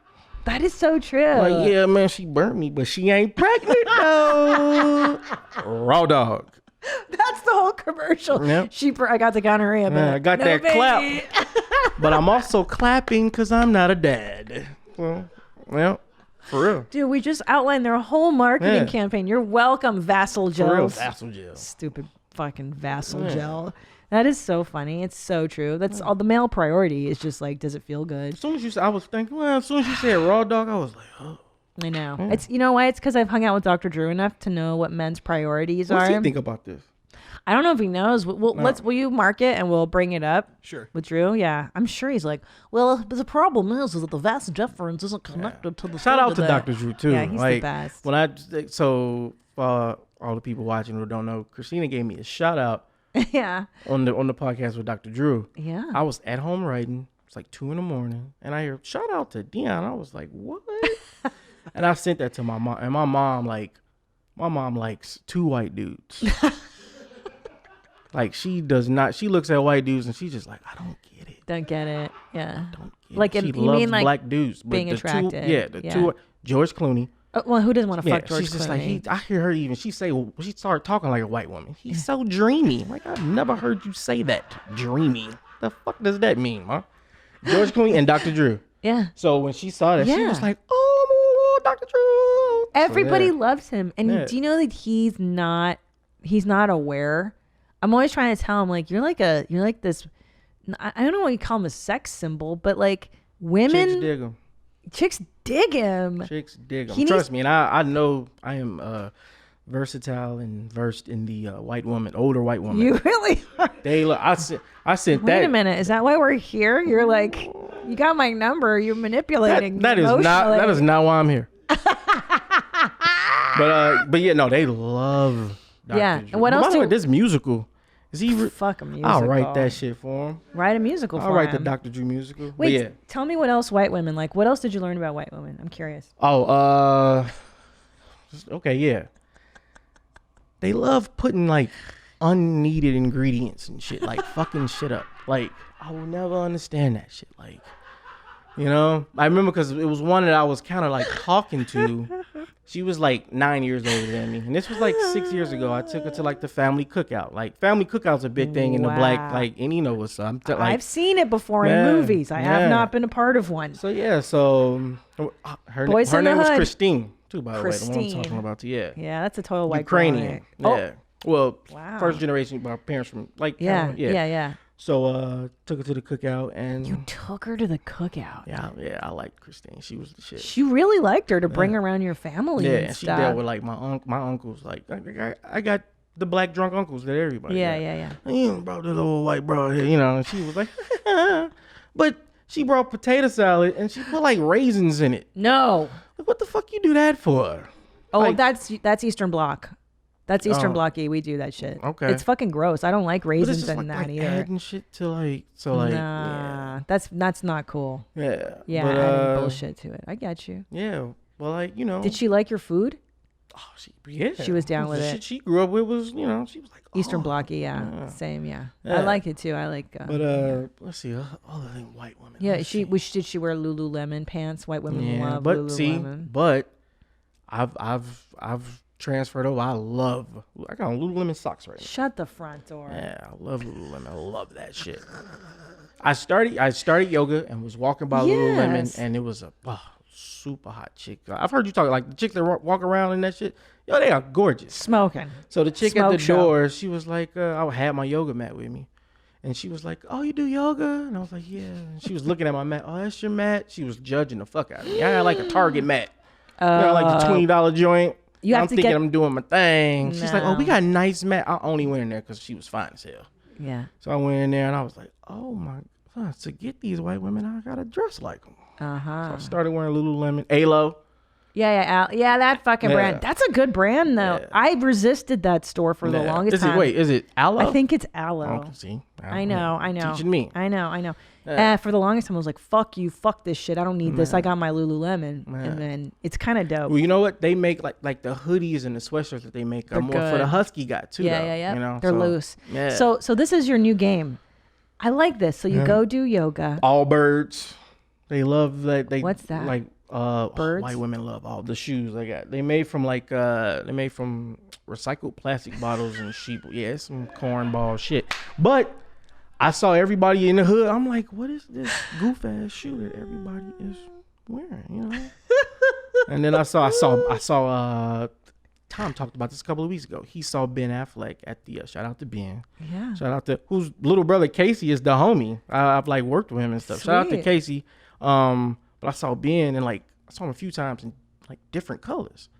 That is so true.
Like, yeah, man, she burnt me, but she ain't pregnant, no. Raw dog.
That's the whole commercial.
Yep.
I got the gonorrhea, but
I got that clap. But I'm also clapping because I'm not a dad. Well, for real.
Dude, we just outlined their whole marketing campaign. You're welcome, Vassal gel.
For real, Vassal gel.
Stupid fucking Vassal gel. That is so funny. It's so true. That's all. The male priority is just like, does it feel good?
As soon as you said, I was thinking, as soon as you said raw dog, I was like, oh.
I know. It's why? It's because I've hung out with Dr. Drew enough to know what men's priorities are.
What's he think about this?
I don't know if he knows. Will you mark it and we'll bring it up?
Sure.
With Drew? Yeah. I'm sure he's like, well, the problem is that the vas deferens isn't connected to the
Shout out to Dr. Drew too.
Yeah, he's the best.
All the people watching who don't know, Christina gave me a shout out.
Yeah.
On the podcast with Dr. Drew.
Yeah.
I was at home writing. It's like 2 a.m. and I hear shout out to Dion. I was like, what? And I sent that to my mom. And my mom likes 2 white dudes. Like she does not. She looks at white dudes and she's just like, I don't get it.
Don't get it. Yeah.
I don't get
like
it. She
you
loves
mean like
black dudes. But
being attracted.
Two George Clooney,
Well, who doesn't want to fuck George
she's just
Clooney?
like I hear her even. She started talking like a white woman. He's so dreamy. Like I've never heard you say that. Dreamy. The fuck does that mean, ma? George Clooney and Dr. Drew.
Yeah.
So when she saw that, she was like, "Oh, Dr. Drew."
Everybody loves him, and do you know that he's not aware? I'm always trying to tell him like you're like this. I don't know what you call him, a sex symbol, but like women.
Chicks dig him.
Chicks dig him.
Chicks dig him. Trust me, and I know I am versatile and versed in the older white woman.
You really are.
They look. I sent that.
Wait a minute. Is that why we're here? You're like, you got my number. You're manipulating.
That is not why I'm here. But yeah, no, they love Dr.
Yeah.
Drew.
And what else?
By the way, this musical. Is he?
Fuck a musical.
I'll write that shit for him.
Write a musical for him.
I'll write the Dr. Drew musical.
Wait, tell me what else white women like. What else did you learn about white women? I'm curious.
Okay, yeah. They love putting like unneeded ingredients and shit, like fucking shit up. Like I will never understand that shit. Like, you know, I remember because it was one that I was kind of like talking to. She was like 9 years older than me, and this was like 6 years ago. I took her to like the family cookout. Like family cookout's a big thing in the black, like, and you know what's up.
I've seen it before in movies. I have not been a part of one.
So yeah, her name was Christine too, by the way. The one I'm talking about. Yeah,
that's a total white
Ukrainian.
girl,
right? Yeah. Well, first generation, our parents from like
yeah.
So took her to the cookout, and
you took her to the cookout.
Yeah, I liked Christine. She was the shit.
You really liked her to bring around your family.
Yeah,
and
she
stuff.
dealt with like my uncles. Like I got the black drunk uncles that everybody.
Yeah.
You brought this old white broad here, you know. And she was like, but she brought potato salad and she put like raisins in it.
No.
Like, what the fuck you do that for?
Oh,
like,
that's Eastern Bloc. That's Eastern Bloc-y. We do that shit.
Okay.
It's fucking gross. I don't like raisins in
like,
that either.
Adding shit to like, so like,
nah, that's not cool.
Yeah.
Yeah,
but,
adding bullshit to it. I get you.
Yeah. Well, like, you know.
Did she like your food?
Oh,
she was down with
the
it.
Shit she grew up with was, you know, she was like,
Eastern Bloc-y, same, yeah. I like it too. I like.
But let's see, other than white women.
Yeah, did she wear Lululemon pants? White women love Lululemon.
But I've transferred over. I got on Lululemon socks right now.
Shut the front door.
Yeah, I love Lululemon. I love that shit. I started yoga and was walking by Lululemon, and it was a super hot chick. I've heard you talk like the chicks that walk around and that shit. Yo, they are gorgeous.
Smoking.
So the chick at the door, she was like, I had my yoga mat with me. And she was like, "Oh, you do yoga?" And I was like, "Yeah." And she was looking at my mat. "Oh, that's your mat?" She was judging the fuck out of me. I had like a Target mat. You know, like the $20 joint. I'm thinking I'm doing my thing. She's like, "Oh, we got a nice mat." I only went in there because she was fine as hell.
Yeah.
So I went in there and I was like, "Oh my God, to get these white women, I gotta dress like them." So I started wearing Lululemon. Alo.
Yeah, that fucking brand. That's a good brand though.
Yeah.
I resisted that store for the longest time.
Is it Alo?
I think it's Alo.
Oh, see,
I know.
Teaching me.
I know. For the longest time, I was like, "Fuck you, fuck this shit. I don't need this. I got my Lululemon." And then it's kind of dope.
Well, you know what? They make like the hoodies and the sweatshirts that they make are more for the husky guy too.
Yeah.
You know,
they're loose.
Yeah.
So this is your new game. I like this. So you go do yoga.
All birds. They love that.
What's that?
Like
birds.
White women love all the shoes they got. They made from recycled plastic bottles and sheep. Yeah, it's some cornball shit. But I saw everybody in the hood. I'm like, what is this goof ass shoe that everybody is wearing? You know. And then I saw. Tom talked about this a couple of weeks ago. He saw Ben Affleck at the shout out to Ben.
Yeah.
Shout out to whose little brother Casey is the homie. I've like worked with him and stuff.
Sweet.
Shout out to Casey. But I saw Ben and like I saw him a few times in like different colors.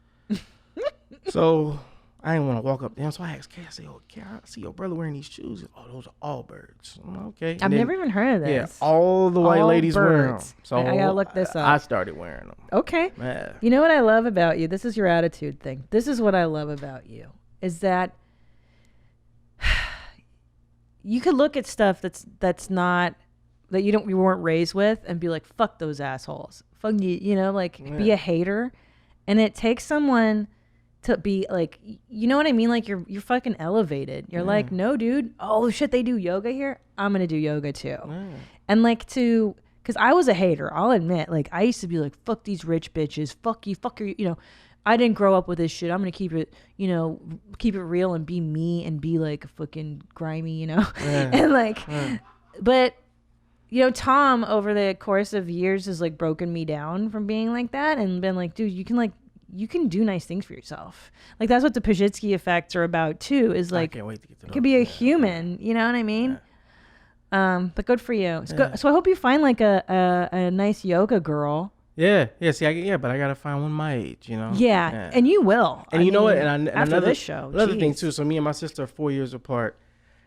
So I didn't want to walk up to him. So I asked Kay, I said, "Oh, Kay, I see your brother wearing these shoes." Oh, those are all birds. I'm like, okay.
I've never even heard of this.
Yeah, all the white ladies wear them. So
I gotta look this up.
I started wearing them.
Okay.
Yeah.
You know what I love about you? This is your attitude thing. This is what I love about you is that you could look at stuff that's not that you weren't raised with and be like, "Fuck those assholes." Fuck you, be a hater. And it takes someone to be like, you know what I mean? Like you're fucking elevated. You're like, "No, dude. Oh shit, they do yoga here. I'm going to do yoga too." And like because because I was a hater. I'll admit, like I used to be like, fuck these rich bitches, fuck you, you know. I didn't grow up with this shit. I'm gonna keep it, you know, keep it real and be me and be like a fucking grimy, you know, and like, but you know, Tom over the course of years has like broken me down from being like that and been like, dude, you can do nice things for yourself. Like that's what the Pajitsky effects are about too. Is like, I can't wait to get to could be a human. You know what I mean? But good for you. So I hope you find like a nice yoga girl.
Yeah. See, but I gotta find one my age, you know.
Yeah, and you will.
And you know what? And
after this show,
another thing too. So me and my sister are 4 years apart,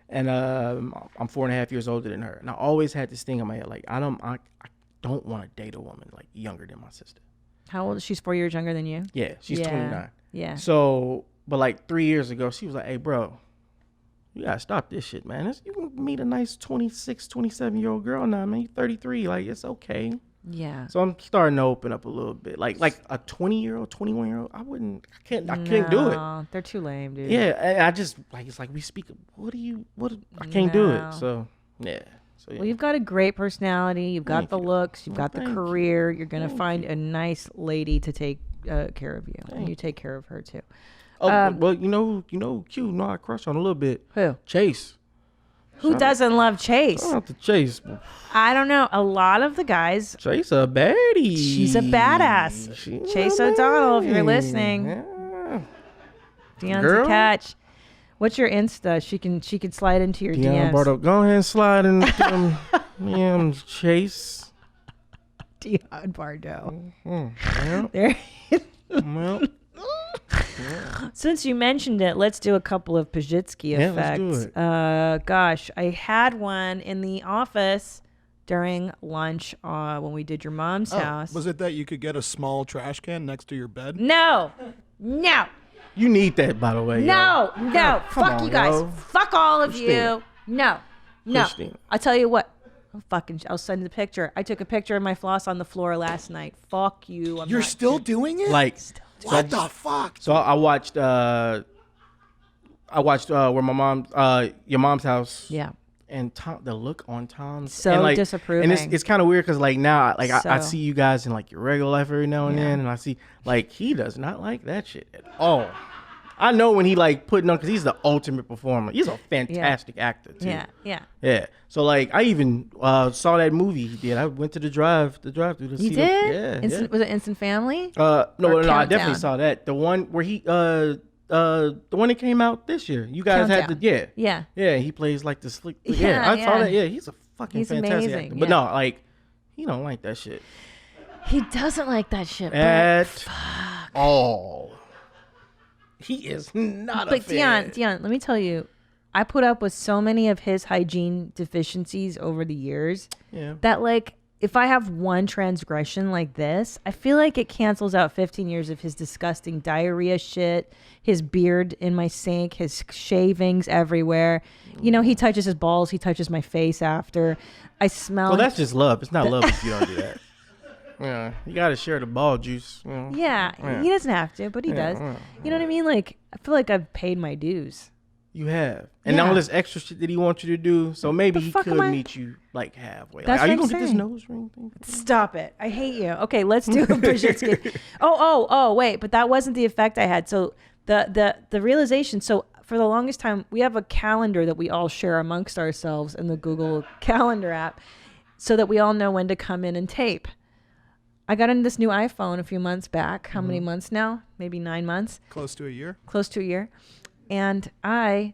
and I'm 4.5 years older than her. And I always had this thing in my head, like I don't want to date a woman like younger than my sister. How
old? She's 4 years younger than you.
Yeah, she's 29.
Yeah.
So, but like 3 years ago, she was like, "Hey, bro, you gotta stop this shit, man. You can meet a nice 26, 27-year-old girl now, man. You're 33. Like it's okay."
Yeah.
So I'm starting to open up a little bit. Like a 20-year-old, 21-year-old, I can't do it.
They're too lame, dude.
Yeah, and I just like it's like we speak. I can't do it. So yeah.
Well, you've got a great personality. You've got the looks. You've got the career. You're gonna find a nice lady to take care of you, and you take care of her too.
Oh, well, you know, Q. No, I crush on a little bit.
Who?
Chase.
Who doesn't love Chase?
Shout out to Chase.
I don't know. A lot of the guys.
Chase a baddie.
She's a badass. Chase O'Donnell, if you're listening.
Yeah.
Dion's a catch. What's your Insta? She can slide into your
Dion
DMs.
Bardeau. Go ahead and slide into them DMs, Chase.
Dion Bardeau.
Mm-hmm.
There.
Well.
Since you mentioned it, let's do a couple of Pajitsky effects.
Let's do it.
Gosh, I had one in the office during lunch when we did your mom's house.
Was it that you could get a small trash can next to your bed?
No.
You need that, by the way.
No.
Come
Fuck
on,
you guys.
yo.
Fuck all of
Christina.
you. No.
Christina.
I'll tell you what. I'll send you the picture. I took a picture of my floss on the floor last night. Fuck you.
You're still doing it?
Like,
what the fuck?
So I watched Where My Mom, Your Mom's House.
Yeah.
And Tom, the look on Tom's
so disapproving.
And it's kind of weird because like now, like I see you guys in like your regular life every now and then, and I see like he does not like that shit at all. I know when he like putting on because he's the ultimate performer. He's a fantastic actor too. Yeah. So like I even saw that movie he did. I went to the drive through to see.
You did?
Yeah.
Was it Instant Family?
No, I definitely saw that. The one where he the one that came out this year. You guys had to Yeah, he plays like the slick. Yeah, I saw that. Yeah, he's a fucking fantastic
amazing,
actor. But no, like he don't like that shit.
He doesn't like that shit.
At all. He is not a fan.
Dion, let me tell you, I put up with so many of his hygiene deficiencies over the years that like if I have one transgression like this, I feel like it cancels out 15 years of his disgusting diarrhea shit, his beard in my sink, his shavings everywhere. You know, he touches his balls, he touches my face after. I smell.
Well, that's just love. It's not love if you don't do that. Yeah, you gotta share the ball juice. You know?
Yeah, he doesn't have to, but he does. You know what I mean? Like, I feel like I've paid my dues.
You have, and all this extra shit that he wants you to do. So maybe he could meet you like halfway.
That's
like, are you
what
gonna
I'm
get this
saying.
nose ring thing?
Stop it! I hate you. Okay, let's do a Pajitsky. Oh, wait, but that wasn't the effect I had. So the realization. So for the longest time, we have a calendar that we all share amongst ourselves in the Google Calendar app, so that we all know when to come in and tape. I got into this new iPhone a few months back. How many months now? Maybe 9 months.
Close to a year.
And I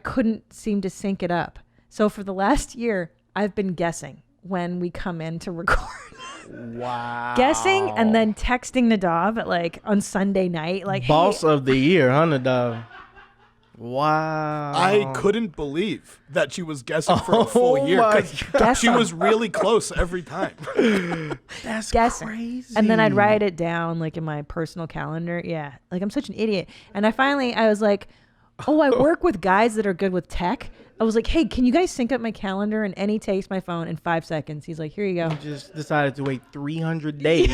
couldn't seem to sync it up. So for the last year, I've been guessing when we come in to record.
Wow.
Guessing and then texting Nadav at like on Sunday night. Like,
Boss of the year, huh, Nadav? Wow.
I couldn't believe that she was guessing for a full year because she was really close every time.
That's
guessing.
crazy.
And then I'd write it down like in my personal calendar. Yeah. Like I'm such an idiot. And I was like, oh, I work with guys that are good with tech. I was like, hey, can you guys sync up my calendar? And he takes my phone in 5 seconds. He's like, here you go.
You just decided to wait 300 days.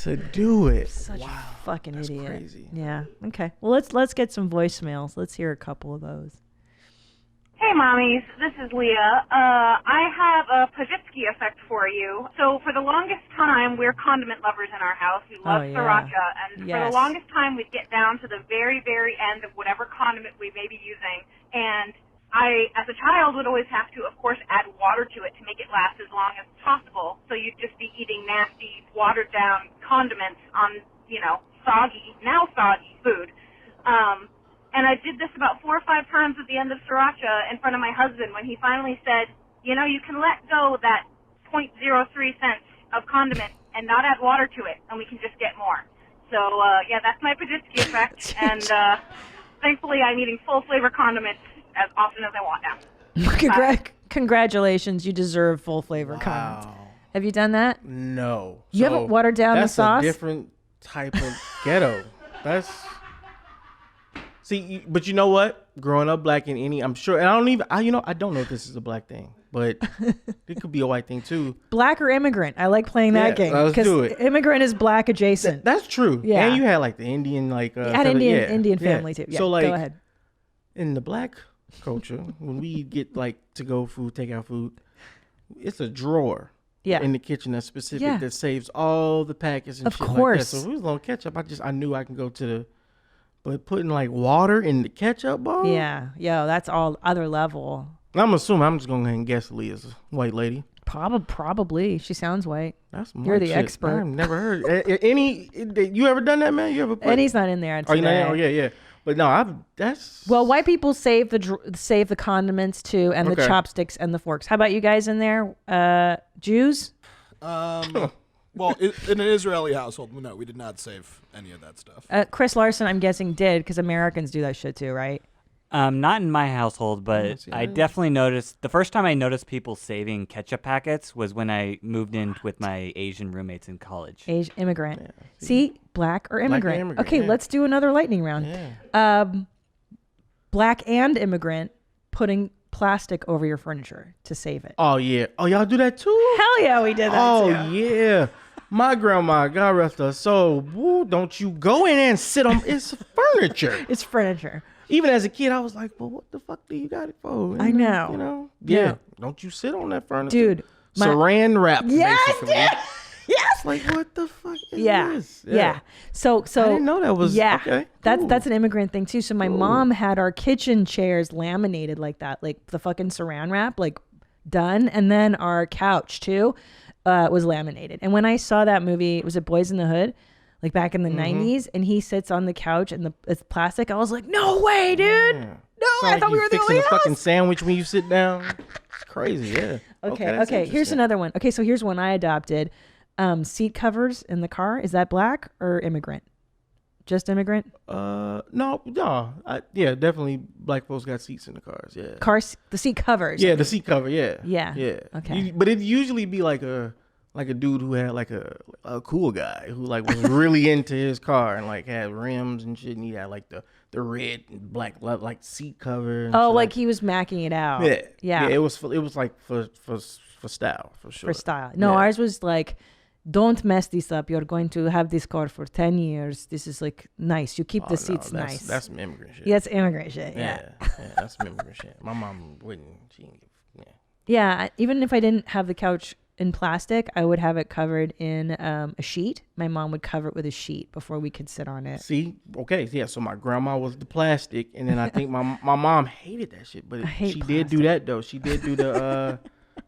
To do it.
Such a fucking idiot.
Crazy.
Yeah. Okay. Well, let's get some voicemails. Let's hear a couple of those.
Hey, mommies. This is Leah. I have a Pajitsky effect for you. So for the longest time, we're condiment lovers in our house. We love sriracha. And for the longest time, we'd get down to the very, very end of whatever condiment we may be using. And I, as a child, would always have to, of course, add water to it to make it last as long as possible. So you'd just be eating nasty, watered-down condiments on, soggy food. And I did this about 4 or 5 times at the end of sriracha in front of my husband when he finally said, you can let go that 0.03 cents of condiment and not add water to it, and we can just get more. So, that's my Pajitsky effect. And thankfully, I'm eating full flavor condiments as often as I want now.
Congratulations. You deserve full flavor condiments. Have you done that?
No.
You haven't watered down the sauce?
That's a different type of ghetto. See, but you know what? Growing up black I'm sure, and I don't know if this is a black thing, but it could be a white thing too.
Black or immigrant? I like playing that game.
Let's do it.
Immigrant is black adjacent.
That's true.
Yeah.
And you had like the Indian,
had Indian family too. Yeah.
So
go ahead.
In the black culture, when we get to-go food, takeout food, it's a drawer.
Yeah.
In the kitchen that's specific that saves all the packets and
of
shit
course.
like that. So if it was low ketchup, I knew I can go to the. But putting water in the ketchup bowl?
Yeah. That's all other level.
I'm assuming I'm just going to go ahead and guess Leah's a white lady.
Probably. She sounds white.
That's
You're the
shit.
expert.
I've never heard. You ever done that, man? You ever put?
Eddie's not in there today.
Oh, yeah. But no,
Well, white people save the condiments too, and the chopsticks and the forks. How about you guys in there? Jews?
Well, in an Israeli household, no, we did not save any of that stuff.
Chris Larson, I'm guessing, did, because Americans do that shit too, right?
Not in my household, but I definitely noticed, the first time I noticed people saving ketchup packets was when I moved in with my Asian roommates in college.
Immigrant. Yeah, see, black or immigrant.
Immigrant,
okay, let's do another lightning round.
Yeah.
Black and immigrant putting plastic over your furniture to save it.
Oh, yeah. Oh, y'all do that too?
Hell yeah, we did that too.
Oh, yeah. My grandma, God rest her soul, don't you go in there and sit on, it's furniture.
It's furniture.
Even as a kid, I was like, well, what the fuck do you got it for?
I know.
Yeah. Don't you sit on that furniture.
Dude.
Saran wrap,
yes,
basically.
Yes.
Like, what the fuck is this?
Yeah. So
I didn't know that was, okay. Cool.
That's an immigrant thing too. So my mom had our kitchen chairs laminated like that, like the fucking saran wrap, done. And then our couch too was laminated. And when I saw that movie, was it Boys in the Hood? Back in the 90s, and he sits on the couch and it's plastic. I was like, no way, dude. Yeah. No, I thought we were the only house.
Fixing a fucking sandwich when you sit down. It's crazy, yeah.
Okay. Here's another one. Okay, so here's one I adopted. Seat covers in the car. Is that black or immigrant? Just immigrant?
No. Yeah, definitely black folks got seats in the cars, yeah.
The seat covers.
Yeah, the seat cover, yeah.
Yeah.
Yeah.
Okay.
But it'd usually be like a dude who had a cool guy who was really into his car and had rims and shit, and he had the red and black seat cover. And
he was macking it out.
Yeah.
Yeah.
It was for style, for sure.
For style. No, ours was don't mess this up. You're going to have this car for 10 years. This is nice. You keep the seats nice.
That's some immigrant shit.
Yeah, it's immigrant shit. Yeah.
That's some immigrant shit. My mom wouldn't. She didn't give.
Yeah. Even if I didn't have the couch in plastic, I would have it covered in a sheet. My mom would cover it with a sheet before we could sit on it.
See, okay, yeah. So my grandma was the plastic, and then I think my mom hated that shit, but she did do that though. She did do the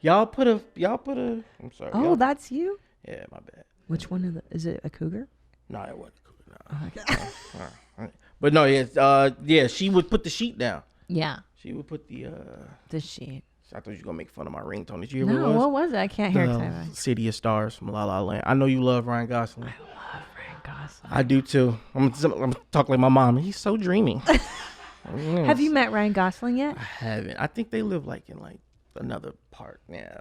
y'all put a. I'm sorry.
Oh, that's you.
Yeah, my bad.
Which one is it? A cougar?
No, it wasn't a cougar. No. Okay. All right. But no, she would put the sheet down.
Yeah.
She would put the
sheet.
I thought you were going to make fun of my ringtone. Did you hear
what was it? I can't hear it.
City of Stars from La La Land. I know you love Ryan Gosling.
I love Ryan Gosling.
I do too. I'm talking like my mom. He's so dreamy.
Have you met Ryan Gosling yet?
I haven't. I think they live in another part. Yeah.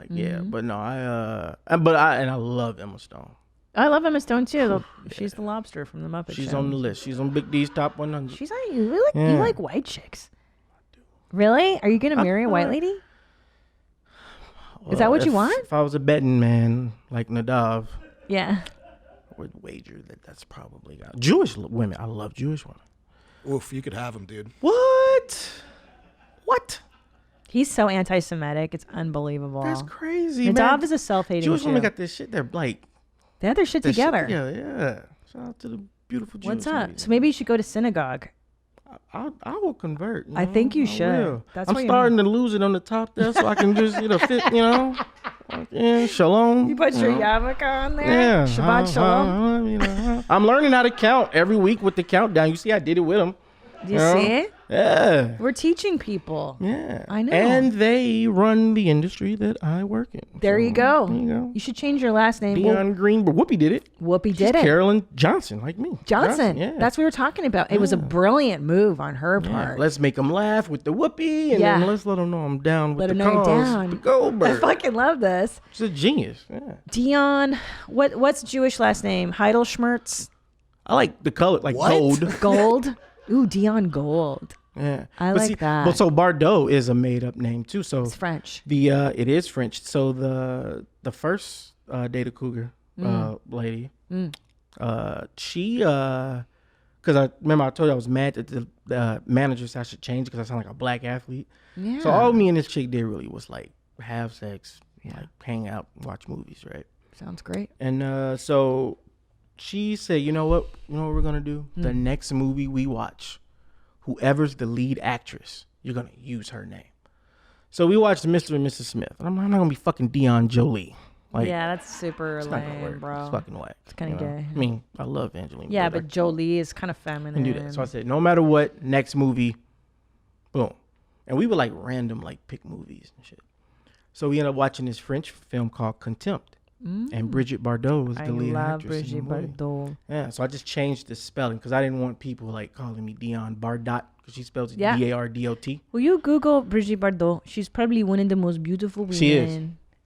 Yeah. But no, I love Emma Stone.
I love Emma Stone too. She's the lobster from the Muppet Show.
She's on the list. She's on Big D's top 100.
She's on. You like white chicks. Really? Are you going to marry a white lady? Is that what you want?
If I was a betting man like Nadav,
yeah,
I would wager that's probably got Jewish women. I love Jewish women.
Oof, you could have them, dude.
What? What?
He's so anti-Semitic. It's unbelievable.
That's crazy, man.
Nadav is a self-hating
Jewish
Jew.
women got this shit. They're like,
they have their shit together.
Yeah. Shout out to the beautiful Jews.
What's up? So maybe you should go to synagogue.
I will convert.
I think you should.
I'm starting to lose it on the top there, so I can just fit. Yeah, shalom.
You put your yarmulke on there.
Yeah,
Shabbat shalom.
I'm learning how to count every week with the countdown. You see, I did it with them.
Do you see it?
Yeah.
We're teaching people.
Yeah.
I know.
And they run the industry that I work in.
There you go.
There you go.
You should change your last name.
Dion Green, but Whoopi did it.
Whoopi
She's
did it.
Carolyn Johnson, like me.
Johnson.
Yeah.
That's what we were talking about. It was a brilliant move on her part.
Let's make them laugh with the Whoopi, and then let's let them know I'm down with
let
the
her know
cause.
you're down.
The Goldberg.
I fucking love this.
She's a genius. Yeah.
Dion, what's Jewish last name? Heidelschmerz?
I like the color, like gold.
Gold? Ooh, Dion Gold.
Yeah,
I like that.
Well, so Bardeau is a made-up name too. So
it's French.
It is French. So the first data cougar lady, she because I remember I told you I was mad that the manager said I should change because I sound like a black athlete.
Yeah.
So all me and this chick did really was like have sex, like hang out, watch movies, right?
Sounds great.
And so she said, you know what we're gonna do? The next movie we watch, whoever's the lead actress, you're gonna use her name. So we watched Mr. and Mrs. Smith, and I'm not gonna be fucking Dion Jolie. Like,
yeah, that's super lame, bro.
It's fucking whack.
It's kind of gay.
I mean, I love Angelina.
Yeah, but Jolie is kind of feminine.
Can do that. So I said, no matter what, next movie, boom. And we would like random like pick movies and shit. So we ended up watching this French film called Contempt. And Brigitte Bardot was the lead actress. I love Brigitte Bardot. Yeah, so I just changed the spelling because I didn't want people like calling me Dion Bardot because she spells it Bardot.
Will you Google Brigitte Bardot? She's probably one of the most beautiful women.
She is.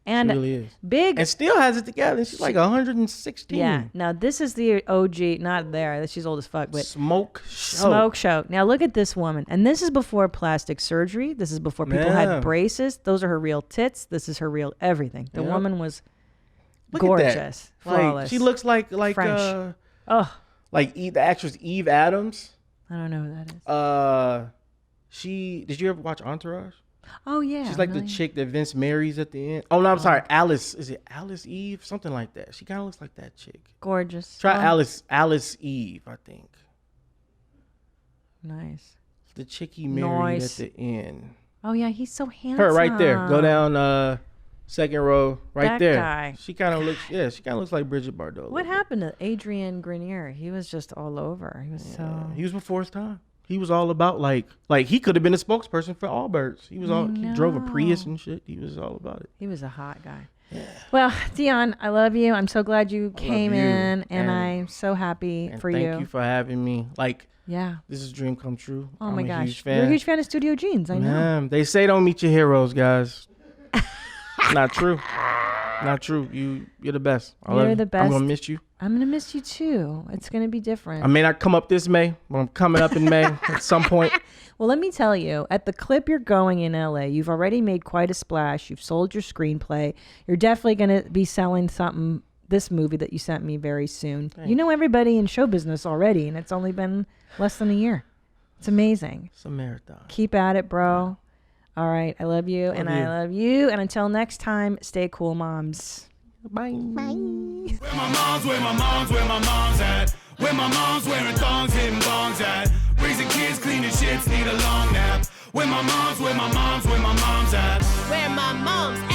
And
she really is.
Big.
And still has it together. She's like 116.
Yeah. Now this is the OG, not there. She's old as fuck. But
Smoke Show.
Now look at this woman. And this is before plastic surgery. This is before people had braces. Those are her real tits. This is her real everything. The woman was gorgeous. Flawless.
Like, she looks like
French.
The actress Eve Adams.
I don't know who that is.
Did you ever watch Entourage?
Oh yeah.
She's like the chick that Vince marries at the end. Oh no, I'm sorry, Alice. Is it Alice Eve? Something like that. She kind of looks like that chick.
Gorgeous.
Try Alice Eve, I think.
Nice.
The chick he married at the end.
Oh yeah, he's so handsome.
Her right there. Go down second row right
that
there.
Guy.
She kind of looks. Yeah, she kind of looks like Brigitte Bardot.
What happened to Adrian Grenier? He was just all over. He was
He was before his time. He was all about like he could have been a spokesperson for Allbirds. He was he drove a Prius and shit. He was all about it.
He was a hot guy. Yeah. Well, Dion, I love you. I'm so glad you came in, and I'm so happy for you.
Thank you for having me. Like,
yeah,
this is a dream come true.
Oh my gosh,
huge fan.
You're a huge fan of Studio Jeans. I know.
They say don't meet your heroes, guys. Not true. Not true. You're the best.
You're the best.
I'm gonna miss you.
I'm gonna miss you too. It's gonna be different.
I may not come up this May, but I'm coming up in May at some point.
Well, let me tell you, at the clip you're going in LA, you've already made quite a splash. You've sold your screenplay. You're definitely gonna be selling something. This movie that you sent me very soon. Thanks. You know everybody in show business already, and it's only been less than a year. It's amazing.
It's a marathon.
Keep at it, bro. All right, I love you, I love you. And until next time, stay cool, moms.
Bye.
Where my mom's at? Where my mom's wearing thongs, hitting bongs at? Raising kids, cleaning shits, need a long nap. Where my mom's at?
Where my mom's at?